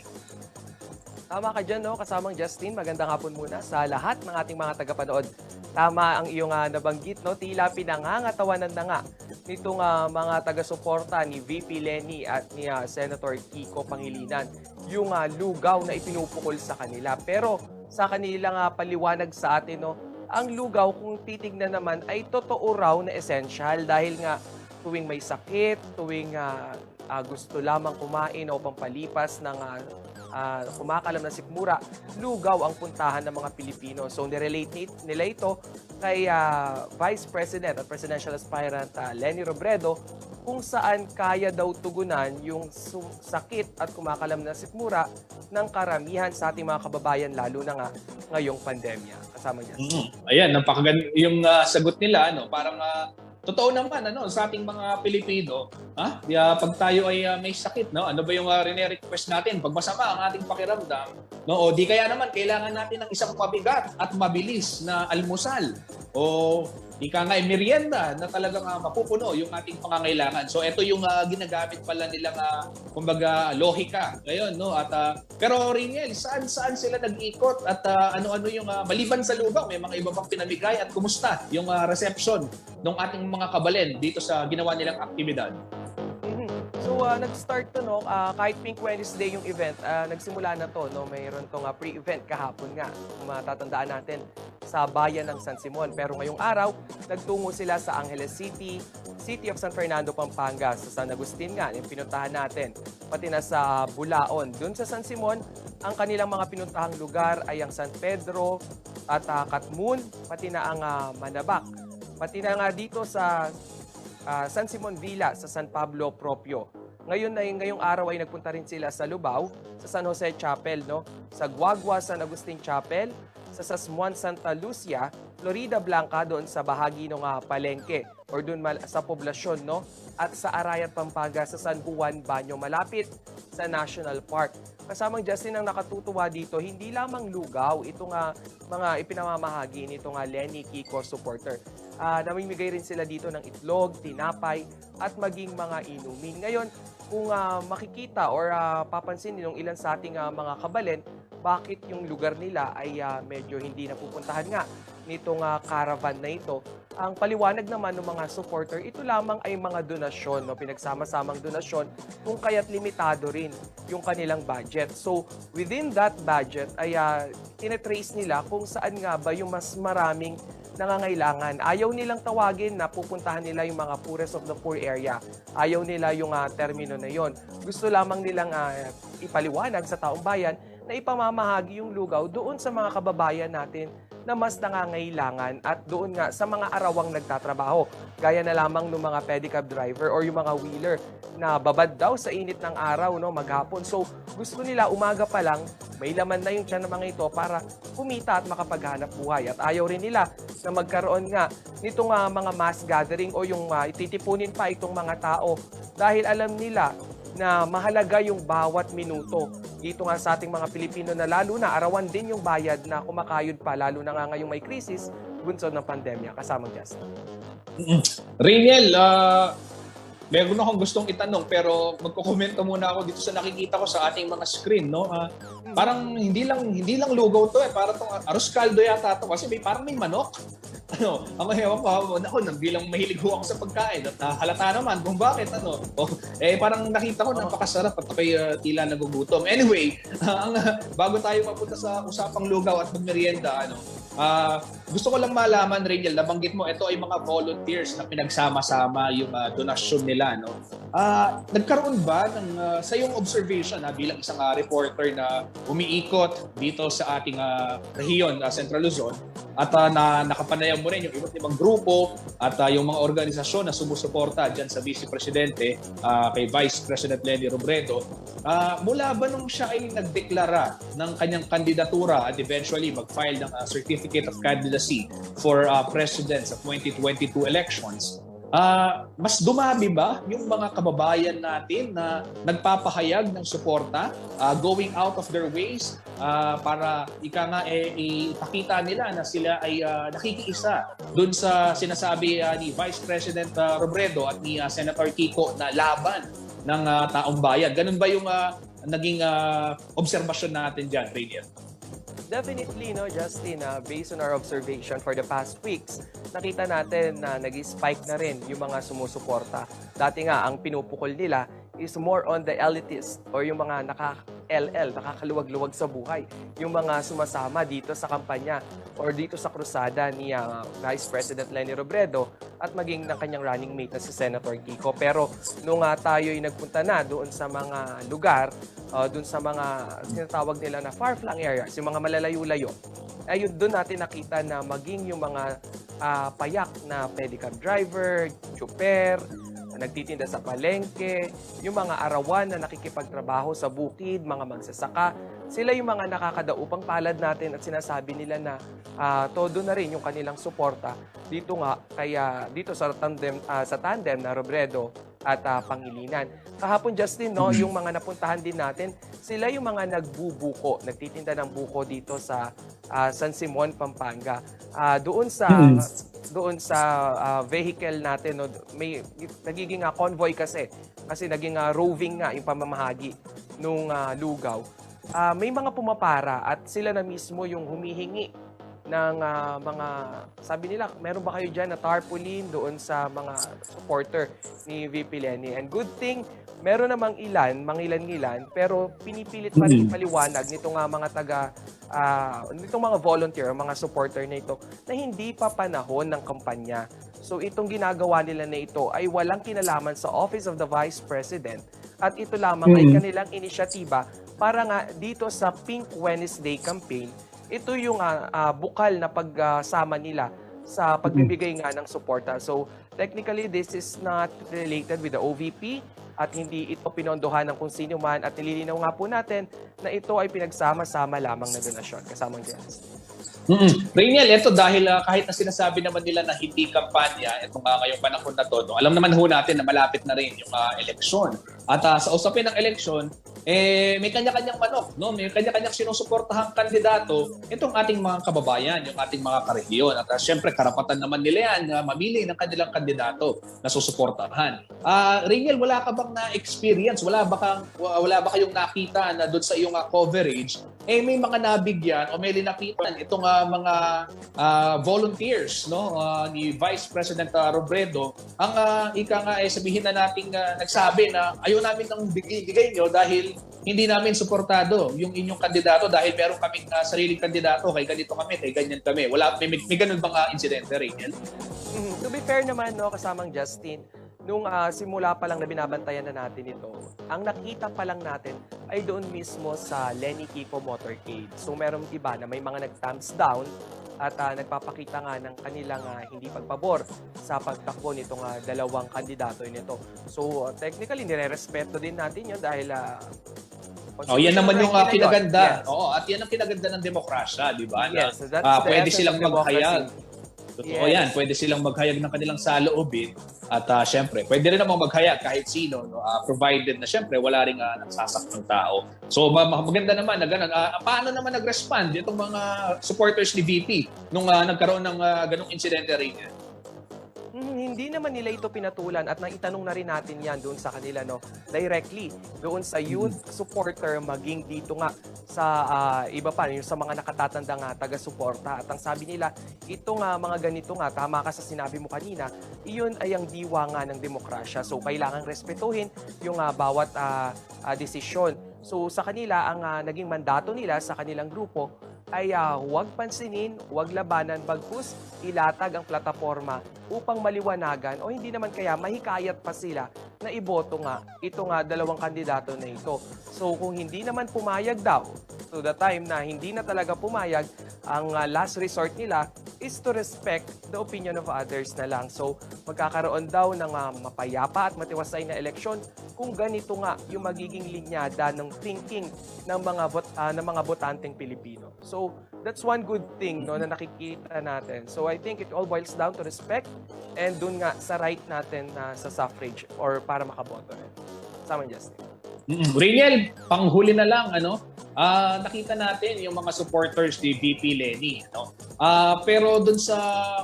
Tama ka dyan, no? Kasamang Justin, magandang hapon muna sa lahat ng ating mga tagapanood. Tama ang iyong nabanggit, no? Tila pinangangatawanan na nga nitong mga taga-suporta ni VP Leni at ni Senator Kiko Pangilinan yung lugaw na ipinupukol sa kanila. Pero sa kanilang paliwanag sa atin, no, ang lugaw kung titignan naman ay totoo raw na essential dahil nga tuwing may sakit, tuwing gusto lamang kumain o pampalipas ng kumakalam na sikmura, lugaw ang puntahan ng mga Pilipino. So, nirelate nila ito kay Vice President at Presidential Aspirant Leni Robredo kung saan kaya daw tugunan yung sakit at kumakalam na sikmura ng karamihan sa ating mga kababayan, lalo na nga ngayong pandemya. Kasama niya. Ayan, napakaganda yung sagot nila, no? Parang totoo naman sa ating mga Pilipino, pag tayo ay may sakit, no? Ano ba yung rene-request natin? Pag masama ang ating pakiramdam, no? O di kaya naman kailangan natin ng isang pabigat at mabilis na almusal o ika nga merienda na talagang mapupuno yung ating pangangailangan. So ito yung ginagamit pala nilang kumbaga lohika ngayon, no? At pero Rainiel, saan sila nag-ikot at ano-ano yung maliban sa lugaw, may mga iba pang pinamigay at kumusta yung reception ng ating mga kabalen dito sa ginawa nilang aktibidad? So, nag-start to, no, kahit Pink Wednesday yung event, nagsimula na to, no, mayroon tong pre-event kahapon nga, kung matatandaan natin, sa bayan ng San Simon. Pero ngayong araw, nagtungo sila sa Angeles City, City of San Fernando, Pampanga, sa San Agustin nga, yung pinuntahan natin, pati na sa Bulaon. Doon sa San Simon, ang kanilang mga pinuntahang lugar ay ang San Pedro at Katmun, pati na ang Manabac. Pati na nga dito sa San Simon Villa sa San Pablo Propio. Ngayong araw ay nagpunta rin sila sa Lubao, sa San Jose Chapel, no? Sa Guagua San Agustin Chapel, sa Sasmuan Santa Lucia, Florida Blanca doon sa bahagi ng Palengke or doon sa poblasyon, no? At sa Arayat, Pampanga sa San Juan Banyo, malapit sa National Park. Kasamang Justin, ang nakatutuwa dito, hindi lamang lugaw itong mga ipinamamahagi nitong Leni Kiko supporter. Namimigay rin sila dito ng itlog, tinapay, at maging mga inumin. Ngayon, kung makikita or papansin ng ilan sa ating mga kabalen, bakit yung lugar nila ay medyo hindi napupuntahan nga nitong caravan na ito. Ang paliwanag naman ng mga supporter, ito lamang ay mga donasyon, no? Pinagsama-samang donasyon, kung kaya't limitado rin yung kanilang budget. So, within that budget ay tinetrace nila kung saan nga ba yung mas maraming nangangailangan. Ayaw nilang tawagin na pupuntahan nila yung mga poorest of the poor area. Ayaw nila yung termino na yon. Gusto lamang nilang ipaliwanag sa taong bayan na ipamamahagi yung lugaw doon sa mga kababayan natin na mas nangangailangan at doon nga sa mga arawang nagtatrabaho. Gaya na lamang ng mga pedicab driver or yung mga wheeler na babad daw sa init ng araw, no, maghapon. So gusto nila umaga pa lang, may laman na yung tiyan ng mga ito para kumita at makapaghanap buhay. At ayaw rin nila na magkaroon nga nitong mga mass gathering o yung ititipunin pa itong mga tao dahil alam nila na mahalaga yung bawat minuto. Dito nga sa ating mga Pilipino na lalo na arawan din yung bayad na kumakayod pa, lalo na nga ngayong may krisis, bunsod ng pandemya. Kasamang Justin. Rainiel, meron akong gustong itanong pero magko-komento muna ako dito sa nakikita ko sa ating mga screen, no? Parang hindi lang lugaw to parang tong arroz caldo yata to kasi parang may manok. Ano, ako hewan ko, nang bilang mahilig ho ako sa pagkain at halata naman kung bakit parang nakita ko napakasarap at ako'y tila nagugutom. Anyway, bago tayo mapunta sa usapang lugaw at magmerienda, gusto ko lang malaman, Rainiel, nabanggit mo, ito ay mga volunteers na pinagsama-sama yung donasyon nila, no? Nagkaroon ba ng, sa iyong observation bilang isang reporter na umiikot dito sa ating rehiyon, Central Luzon, at nakapanayam mo rin yung iba't ibang grupo at yung mga organisasyon na sumusuporta dyan sa Vice Presidente, kay Vice President Leni Robredo, mula ba nung siya ay nagdeklara ng kanyang kandidatura at eventually mag-file ng Certificate of Candidacy for President sa 2022 elections, mas dumami ba yung mga kababayan natin na nagpapahayag ng suporta, going out of their ways para ipakita nila na sila ay nakikiisa dun sa sinasabi ni Vice President Robredo at ni Senator Kiko na laban ng taong bayan? Ganun ba yung naging obserbasyon natin dyan, Rainiel? Definitely, no, Justin, based on our observation for the past weeks, nakita natin na nag-spike na rin yung mga sumusuporta. Dati nga, ang pinupukol nila is more on the elitist or yung mga nakakaluwag-luwag sa buhay. Yung mga sumasama dito sa kampanya or dito sa krusada ni Vice President Leni Robredo at maging ng kanyang running mate na si Senator Kiko. Pero nung tayo'y nagpunta na doon sa mga lugar, doon sa mga sinatawag nila na far-flung areas, yung mga malalayo-layo, ayun doon natin nakita na maging yung mga payak na pedicab driver, tsuper, nagtitinda sa palengke, yung mga arawan na nakikipagtrabaho sa bukid, mga magsasaka, sila yung mga nakakadaupang palad natin at sinasabi nila na todo na rin yung kanilang suporta dito nga kaya dito sa tandem na Robredo at Pangilinan. Kahapon, Justin, no, yung mga napuntahan din natin, sila yung mga nagbubuko, nagtitinda ng buko dito sa San Simon, Pampanga. Doon sa vehicle natin, no, may nagiging convoy kasi naging roving nga yung pamamahagi nung lugaw. May mga pumapara at sila na mismo yung humihingi ng mga, sabi nila, meron ba kayo dyan na tarpaulin doon sa mga supporter ni VP Leni? And good thing, meron namang mangilan-ngilan, pero pinipilit pa rin paliwanag nitong mga volunteer, mga supporter na ito, na hindi pa panahon ng kampanya. So itong ginagawa nila na ito ay walang kinalaman sa Office of the Vice President at ito lamang ay kanilang inisyatiba para nga dito sa Pink Wednesday campaign, ito yung bukal na pagsama nila sa pagbibigay nga ng suporta. So technically, this is not related with the OVP at hindi ito pinondohan ng kung sino man at nililinaw nga po natin na ito ay pinagsama-sama lamang na donasyon. Kasamang Jens. Rainiel, ito dahil kahit na sinasabi naman nila na hindi kampanya, itong ngayong panahon na to, no, alam naman ho natin na malapit na rin yung eleksyon. At sa usapin ng eleksyon, may kanya-kanyang manok, no? May kanya-kanyang sinusuportahang kandidato itong ating mga kababayan, yung ating mga karehiyon. At syempre, karapatan naman nila yan na mamili ng kanilang kandidato na susuportahan. Rainiel, wala ka bang na-experience? Wala ba kayong nakita na doon sa iyong coverage, may mga nabigyan o may linapitan itong mga volunteers, no, ni Vice President Robredo, ang sabihin na nating nagsabi na ayaw namin ng bigay nyo dahil hindi namin suportado yung inyong kandidato dahil meron kaming sariling kandidato, kay ganito kami, kay ganyan kami. May ganun bang insidente, Rainiel? To be fair naman, no, kasamang Justin, nung simula pa lang na binabantayan na natin ito, ang nakita pa lang natin ay doon mismo sa Leni Kiko Motorcade. So meron iba na may mga nag-thumbs down at nagpapakita nga ng kanilang hindi pagpabor sa pagtakbo nitong dalawang kandidato nito. So technically nire-respeto din natin 'yon dahil yan naman yung right nila yun. kinaganda. Yes. Oo, at yan ang kinaganda ng demokrasya, di ba? Na, Yes, so that's the pwede essence silang of democracy. maghayag. Totoo Yes. yan, pwede silang maghayag ng kanilang saloobin. At syempre, pwede rin namang maghayag kahit sino, no? Provided na syempre wala ring nagsasakang tao. So maganda naman na ganun. Paano naman nag-respond itong mga supporters ni VP nung nagkaroon ng ganung insidente rin yan? Hindi naman nila ito pinatulan at naitanong na rin natin yan doon sa kanila, no, directly doon sa youth supporter maging dito nga sa iba pa, yung sa mga nakatatandang taga-suporta. At ang sabi nila, ito nga mga ganito nga, tama ka sa sinabi mo kanina, iyon ay ang diwa nga ng demokrasya. So kailangang respetuhin yung bawat desisyon. So sa kanila, ang naging mandato nila sa kanilang grupo ay huwag pansinin, huwag labanan, bagkus ilatag ang plataforma upang maliwanagan o hindi naman kaya mahikayat pa sila na iboto nga ito nga dalawang kandidato na ito. So kung hindi naman pumayag daw, to the time na hindi na talaga pumayag, ang last resort nila is to respect the opinion of others na lang. So magkakaroon daw ng mapayapa at matiwasay na eleksyon kung ganito nga yung magiging linyada ng thinking ng mga botanteng Pilipino. So that's one good thing, no, na nakikita natin. So I think it all boils down to respect and dun nga sa right natin sa suffrage or para makaboto rin. Sama Justin. Riniel, panghuli na lang, nakita natin yung mga supporters ni VP Leni, pero dun sa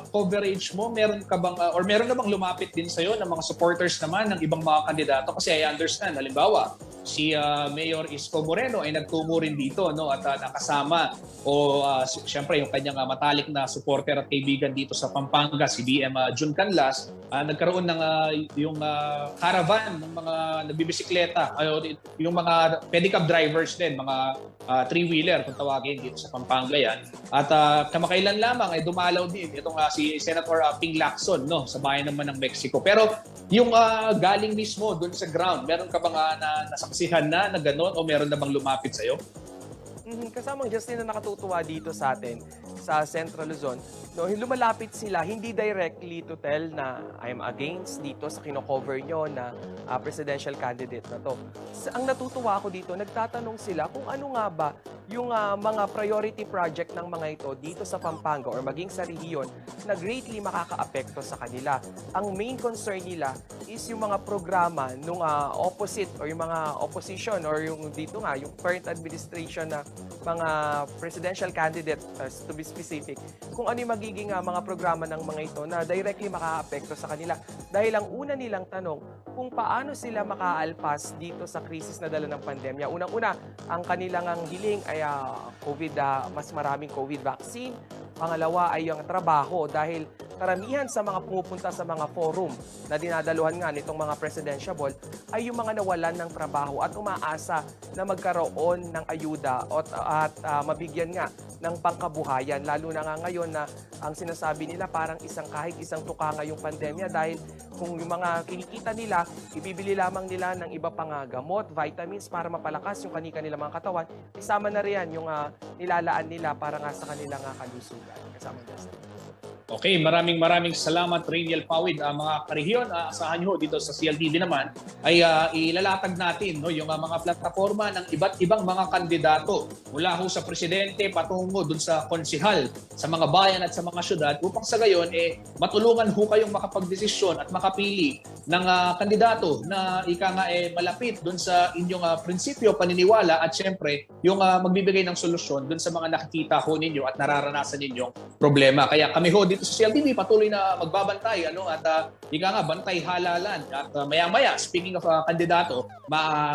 coverage mo, meron ka bang or meron na bang lumapit din sa'yo ng mga supporters naman ng ibang mga kandidato? Kasi I understand, halimbawa, si Mayor Isko Moreno ay nagtumo rin dito, at nakasama siyempre yung kanyang matalik na supporter at kaibigan dito sa Pampanga, si BM Jun Canlas, nagkaroon ng yung caravan ng mga nagbibisikleta, yung mga pedicab drivers din, mga three-wheeler kung tawagin dito sa Pampanga yan. At kamakailan lamang ay dumalaw din itong si Senator Ping Lacson, sa bayan naman ng Mexico. Pero yung galing mismo doon sa ground, meron ka bang nasaksihan na gano'n o meron na bang lumapit sa'yo? Kasamang Justin na nakatutuwa dito sa atin sa Central Luzon, lumalapit sila hindi directly to tell na I'm against dito sa kino-cover nyo na presidential candidate na to. Ang natutuwa ako dito, nagtatanong sila kung ano nga ba yung mga priority project ng mga ito dito sa Pampanga or maging sa rehiyon na greatly makakaapekto sa kanila. Ang main concern nila is yung mga programa nung opposite or yung mga opposition or yung dito nga, yung current administration na mga presidential candidate, to be specific, kung ano yung magiging mga programa ng mga ito na directly makakaapekto sa kanila. Dahil ang una nilang tanong, kung paano sila makaalpas dito sa krisis na dala ng pandemya. Unang-una, ang kanilang hiling ay mas maraming COVID vaccine. Pangalawa ay yung trabaho dahil karamihan sa mga pumupunta sa mga forum na dinadaluhan nga nitong mga presidential ball ay yung mga nawalan ng trabaho at umaasa na magkaroon ng ayuda at mabigyan nga ng pangkabuhayan. Lalo na nga ngayon na ang sinasabi nila parang kahit isang tuka nga yung pandemya dahil kung yung mga kinikita nila, ibibili lamang nila ng iba pang gamot, vitamins para mapalakas yung kanilang mga katawan. Isama na riyan yung nilalaan nila para nga sa kanilang kalusugan. Kasama Justin. Okay, maraming salamat Riniel Pawid. Mga karehiyon, asahan nyo dito sa CLTV naman ay ilalatag natin yung mga plataforma ng iba't ibang mga kandidato mula ho sa presidente patungo dun sa konsihal sa mga bayan at sa mga syudad upang sa gayon matulungan ho kayong makapagdesisyon at makapili ng kandidato na malapit dun sa inyong prinsipyo, paniniwala at syempre yung magbibigay ng solusyon dun sa mga nakikita ho ninyo at nararanasan ninyong problema. Kaya kami ho dito sa CLTV patuloy na magbabantay at bantay halalan at maya-maya speaking of kandidato,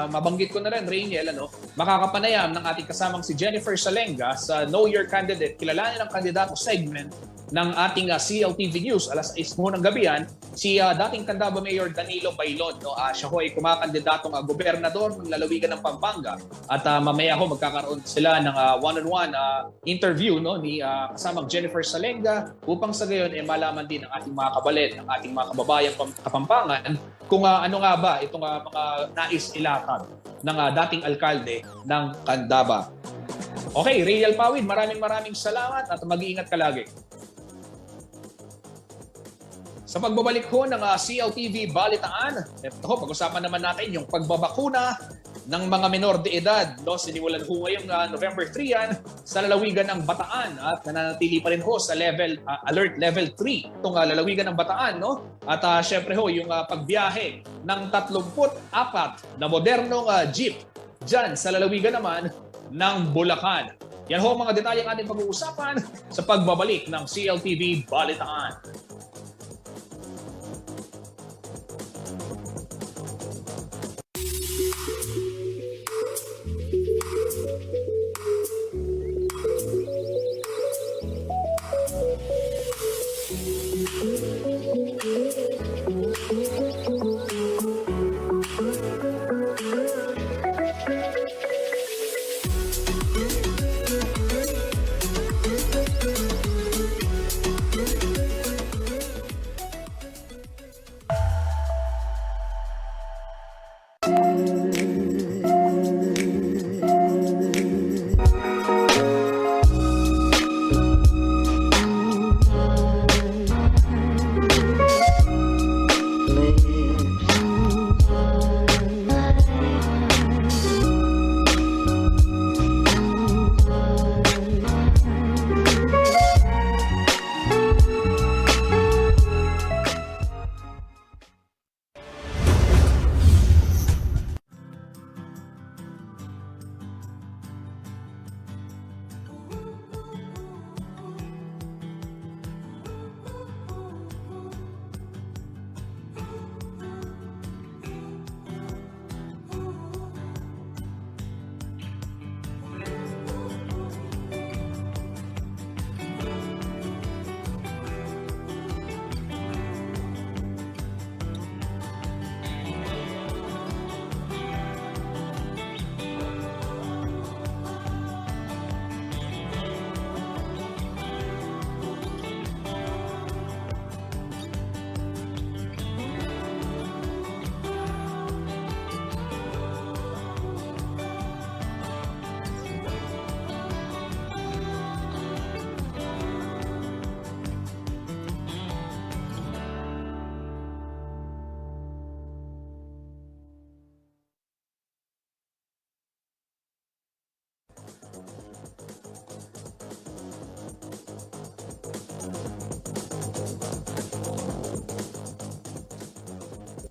mabanggit ko na rin Raniel, makakapanayam ng ating kasamang si Jennifer Salenga sa Know Your Candidate, kilalanin ang kandidato segment ng ating CLTV News alas 6 ng gabi si dating Candaba Mayor Danilo Bailon. Siya ho ay kumakandidatong gobernador ng lalawigan ng Pampanga at mamaya ho magkakaroon sila ng one-on-one interview ni kasamang Jennifer Salenga upang sa gayon malaman din ng ating mga kabalet, ng ating mga kababayang Kapampangan kung ano nga ba itong mga nais ilatag ng dating alkalde ng Candaba. Okay, Real Pawid, maraming salamat at mag-iingat ka lagi. Sa pagbabalik ho ng CLTV Balitaan, ito ho, pag-usapan naman natin yung pagbabakuna ng mga menor de edad. No? Sinimulan ho ngayong November 3 yan sa lalawigan ng Bataan at nananatili pa rin ho sa alert level 3 itong lalawigan ng Bataan. No? At syempre ho, yung pagbiyahe ng 34 na modernong jeep dyan sa lalawigan naman ng Bulacan. Yan ho mga detalyeng ating pag-uusapan sa pagbabalik ng CLTV Balitaan.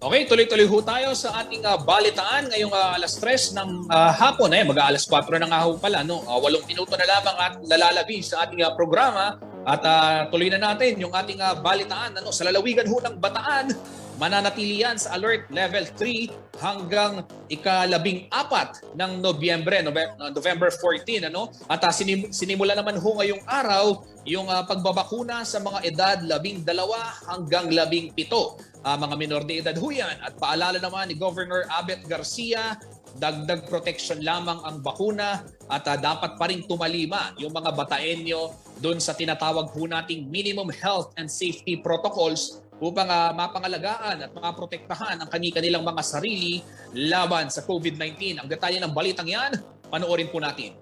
Okay, tuloy-tuloy ho tayo sa ating balitaan ngayong alas 3 ng hapon. Mag-aalas 4 na nga ho pala. No? 8 minuto na lamang at lalalabi sa ating programa. At tuloy na natin yung ating balitaan. Sa lalawigan ho ng Bataan, mananatili yan sa alert level 3 hanggang ika-14 ng November 14. At sinimula naman ho ngayong araw yung pagbabakuna sa mga edad 12 hanggang 17. Mga minor de edad ho yan. At paalala naman ni Governor Abet Garcia, dagdag protection lamang ang bakuna at dapat pa rin tumalima yung mga Bataenyo doon sa tinatawag ho nating minimum health and safety protocols upang mapangalagaan at maprotektahan ang kanilang mga sarili laban sa COVID-19. Ang detalye ng balitang yan, panoorin po natin.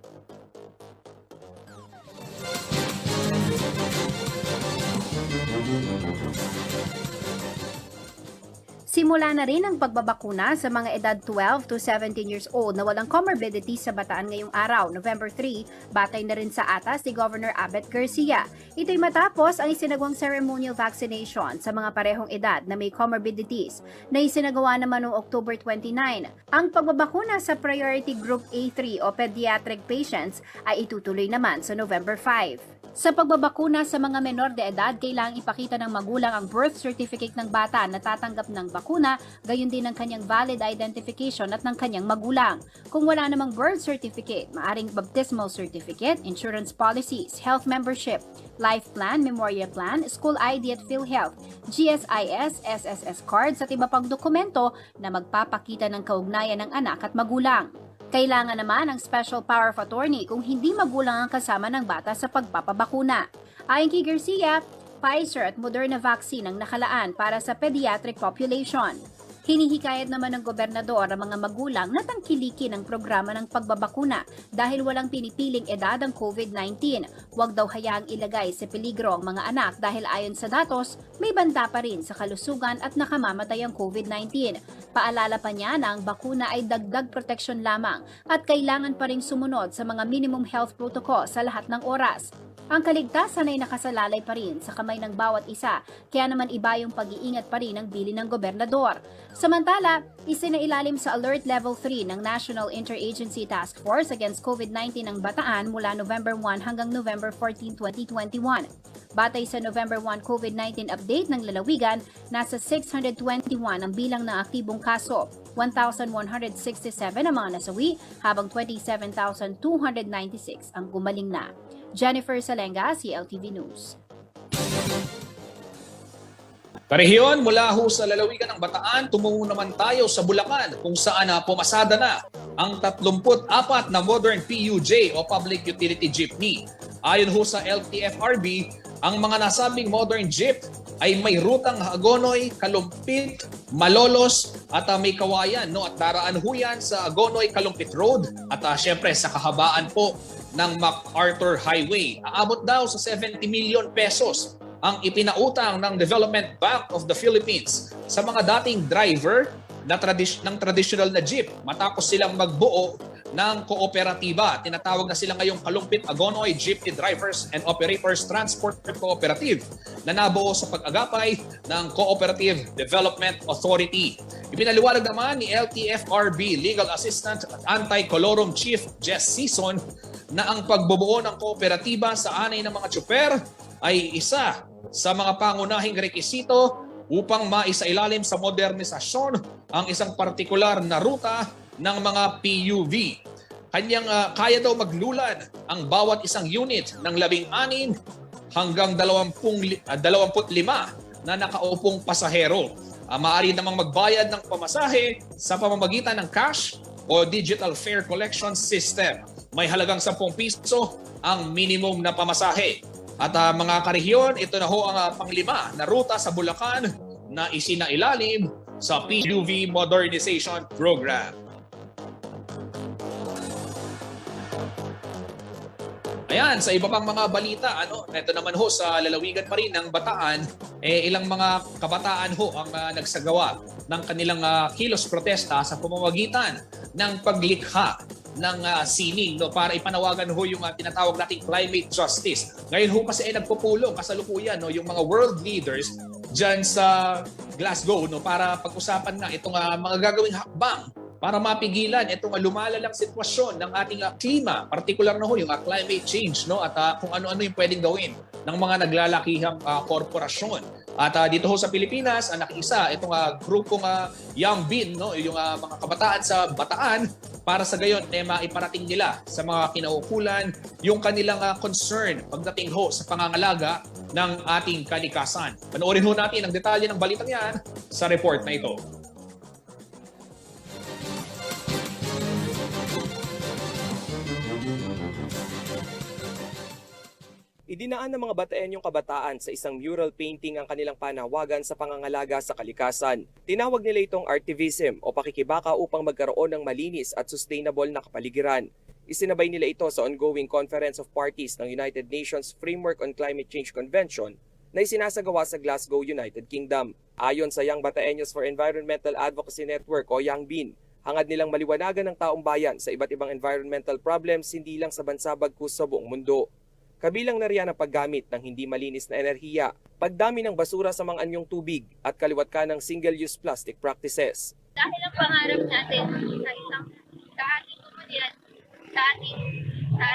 Simula na rin ang pagbabakuna sa mga edad 12 to 17 years old na walang comorbidities sa Bataan ngayong araw, November 3, batay na rin sa atas ni Governor Abet Garcia. Ito'y matapos ang isinagawang ceremonial vaccination sa mga parehong edad na may comorbidities na isinagawa naman noong October 29. Ang pagbabakuna sa Priority Group A3 o pediatric patients ay itutuloy naman sa November 5. Sa pagbabakuna sa mga menor de edad, kailangang ipakita ng magulang ang birth certificate ng bata na tatanggap ng bakuna, gayon din ang kanyang valid identification at ng kanyang magulang. Kung wala namang birth certificate, maaring baptismal certificate, insurance policies, health membership, life plan, memorial plan, school ID at PhilHealth, GSIS, SSS cards at iba pang dokumento na magpapakita ng kaugnayan ng anak at magulang. Kailangan naman ang special power of attorney kung hindi magulang ang kasama ng bata sa pagpapabakuna. Ayon kay Garcia, Pfizer at Moderna vaccine ang nakalaan para sa pediatric population. Hinihikayat naman ng gobernador ang mga magulang na tangkilikin ang programa ng pagbabakuna dahil walang pinipiling edad ang COVID-19. Huwag daw hayaang ilagay sa peligro ang mga anak dahil ayon sa datos, may banta pa rin sa kalusugan at nakamamatay ang COVID-19. Paalala pa niya na ang bakuna ay dagdag proteksyon lamang at kailangan pa rin sumunod sa mga minimum health protocol sa lahat ng oras. Ang kaligtasan ay nakasalalay pa rin sa kamay ng bawat isa, kaya naman iba yung pag-iingat pa rin ang bilin ng gobernador. Samantala, isinailalim sa Alert Level 3 ng National Interagency Task Force Against COVID-19 ang Bataan mula November 1 hanggang November 14, 2021. Batay sa November 1 COVID-19 update ng lalawigan, nasa 621 ang bilang ng aktibong kaso, 1,167 ang mga nasawi, habang 27,296 ang gumaling na. Jennifer Salenga, CLTV News. Karehiyon, mula ho sa lalawigan ng Bataan, tumungo naman tayo sa Bulacan kung saan pumasada na ang 34 na modern PUJ o Public Utility Jeepney. Ayon ho sa LTFRB, ang mga nasabing modern jeep ay may rutang Hagonoy, Kalumpit, Malolos at may kawayan. No? At daraan ho yan sa Hagonoy, Kalumpit Road at syempre sa kahabaan po ng MacArthur Highway. Aabot daw sa 70 million pesos ang ipinautang ng Development Bank of the Philippines sa mga dating driver ng traditional na jeep matapos silang magbuo ng kooperatiba. Tinatawag na sila ngayong Kalumpit Hagonoy Jeepney Drivers and Operators Transport Cooperative na nabuo sa pag-agapay ng Cooperative Development Authority. Ipinaliwanag naman ni LTFRB Legal Assistant at Anti-Colorum Chief Jess Season na ang pagbubuo ng kooperatiba sa anay ng mga tsuper ay isa sa mga pangunahing rekisito upang maisailalim sa modernisasyon ang isang partikular na ruta ng mga PUV. Kaya daw maglulad ang bawat isang unit ng 16 hanggang 25 na nakaupong pasahero. Maaari namang magbayad ng pamasahe sa pamamagitan ng cash o digital fare collection system. May halagang 10 piso ang minimum na pamasahe. At mga karehiyon, ito na ho ang panglima na ruta sa Bulacan na isinailalim sa PUV Modernization Program. Ayan, sa iba pang mga balita, ito naman ho sa lalawigan pa rin ng Bataan, ilang mga kabataan ho ang nagsagawa ng kanilang kilos protesta sa pamamagitan ng paglikha ng sining para ipanawagan ho yung tinatawag nating climate justice. Ngayon ho kasi nagpupulong kasalukuyan yung mga world leaders dyan sa Glasgow para pag-usapan na itong mga gagawing hakbang para mapigilan itong lumalalang sitwasyon ng ating klima, partikular na ho yung climate change at kung ano-ano yung pwedeng gawin ng mga naglalakihang korporasyon. At dito ho sa Pilipinas, nakiisa itong grupong Young Bin, yung mga kabataan sa Bataan, para sa gayon maiparating nila sa mga kinaukulan yung kanilang concern pagdating ho sa pangangalaga ng ating kalikasan. Panoorin ho natin ang detalye ng balitang yan sa report na ito. Idinaan ng mga Bataenyong kabataan sa isang mural painting ang kanilang panawagan sa pangangalaga sa kalikasan. Tinawag nila itong artivism o pakikibaka upang magkaroon ng malinis at sustainable na kapaligiran. Isinabay nila ito sa ongoing Conference of Parties ng United Nations Framework on Climate Change Convention na isinasagawa sa Glasgow, United Kingdom. Ayon sa Young Bataeños for Environmental Advocacy Network o Young BIN, hangad nilang maliwanagan ng taong bayan sa iba't ibang environmental problems hindi lang sa bansa bagkus sa buong mundo. Kabilang na riyan ang paggamit ng hindi malinis na enerhiya, pagdami ng basura sa mga anyong tubig at kaliwat ka ng single-use plastic practices. Dahil ang pangarap natin sa isang ating komunidad, sa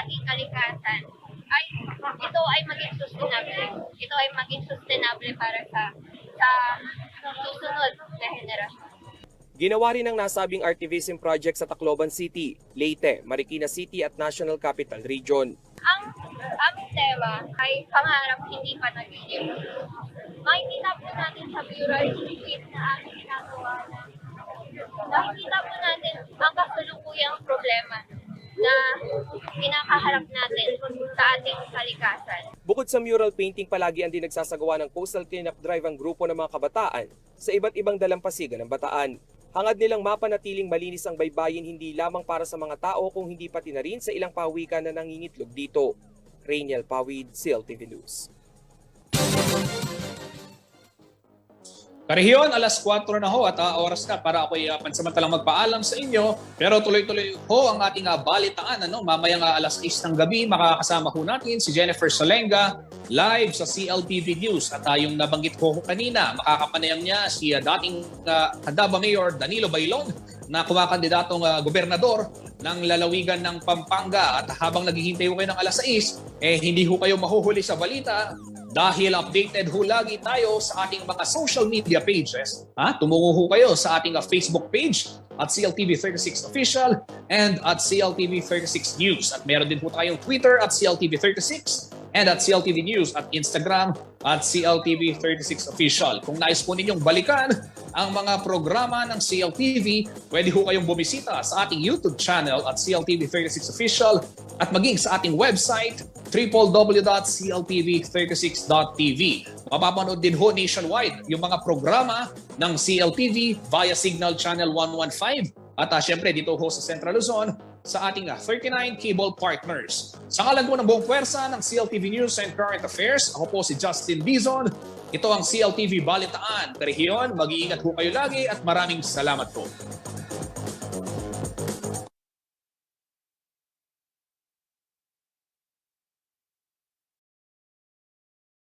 ating kalikasan, ay ito ay maging sustainable. Ito ay maging sustainable para sa susunod na henerasyon. Ginawa rin ang nasabing artivism project sa Tacloban City, Leyte, Marikina City at National Capital Region. Ang aming tema ay pangarap hindi pa nagiging. Makikita po natin sa mural sheet na aming ginagawa na nakikita po natin ang kasalukuyang problema na kinakaharap natin sa ating kalikasan. Bukod Bukod sa mural painting, palagi ang din nagsasagawa ng coastal cleanup drive ang grupo ng mga kabataan sa iba't ibang dalampasigan ng Bataan. Hangad nilang mapanatiling malinis ang baybayin hindi lamang para sa mga tao kung hindi pati na rin sa ilang pawikan na nangingitlog dito. Rainiel Pawid, CLTV News. Karehiyon, alas 4 na ho at oras na para ako'y pansamantalang magpaalam sa inyo. Pero tuloy-tuloy ho ang ating balitaan. Mamayang alas 6 ng gabi, makakasama ho natin si Jennifer Solenga live sa CLTV News. At yung nabanggit ko kanina, makakapanayam niya si dating Candaba Mayor Danilo Bailon na kumakandidatong gobernador ng lalawigan ng Pampanga. At habang naghihintay ho kayo ng alas 6, hindi ho kayo mahuhuli sa balita dahil updated ho lagi tayo sa ating mga social media pages. Tumungo ho kayo sa ating Facebook page at CLTV36 Official and at CLTV36 News. At meron din po tayong Twitter at CLTV36 and at CLTV News at Instagram at CLTV36 Official. Kung nais po ninyong balikan ang mga programa ng CLTV, pwede ho kayong bumisita sa ating YouTube channel at CLTV36 Official at maging sa ating website www.cltv36.tv. Mapapanood din ho nationwide yung mga programa ng CLTV via Signal Channel 115 at syempre dito ho sa Central Luzon sa ating 39 cable partners. Sa ngalan po ng buong pwersa ng CLTV News and Current Affairs, ako po si Justin Bison. Ito ang CLTV Balitaan. Karehiyon, mag-iingat po kayo lagi at maraming salamat po.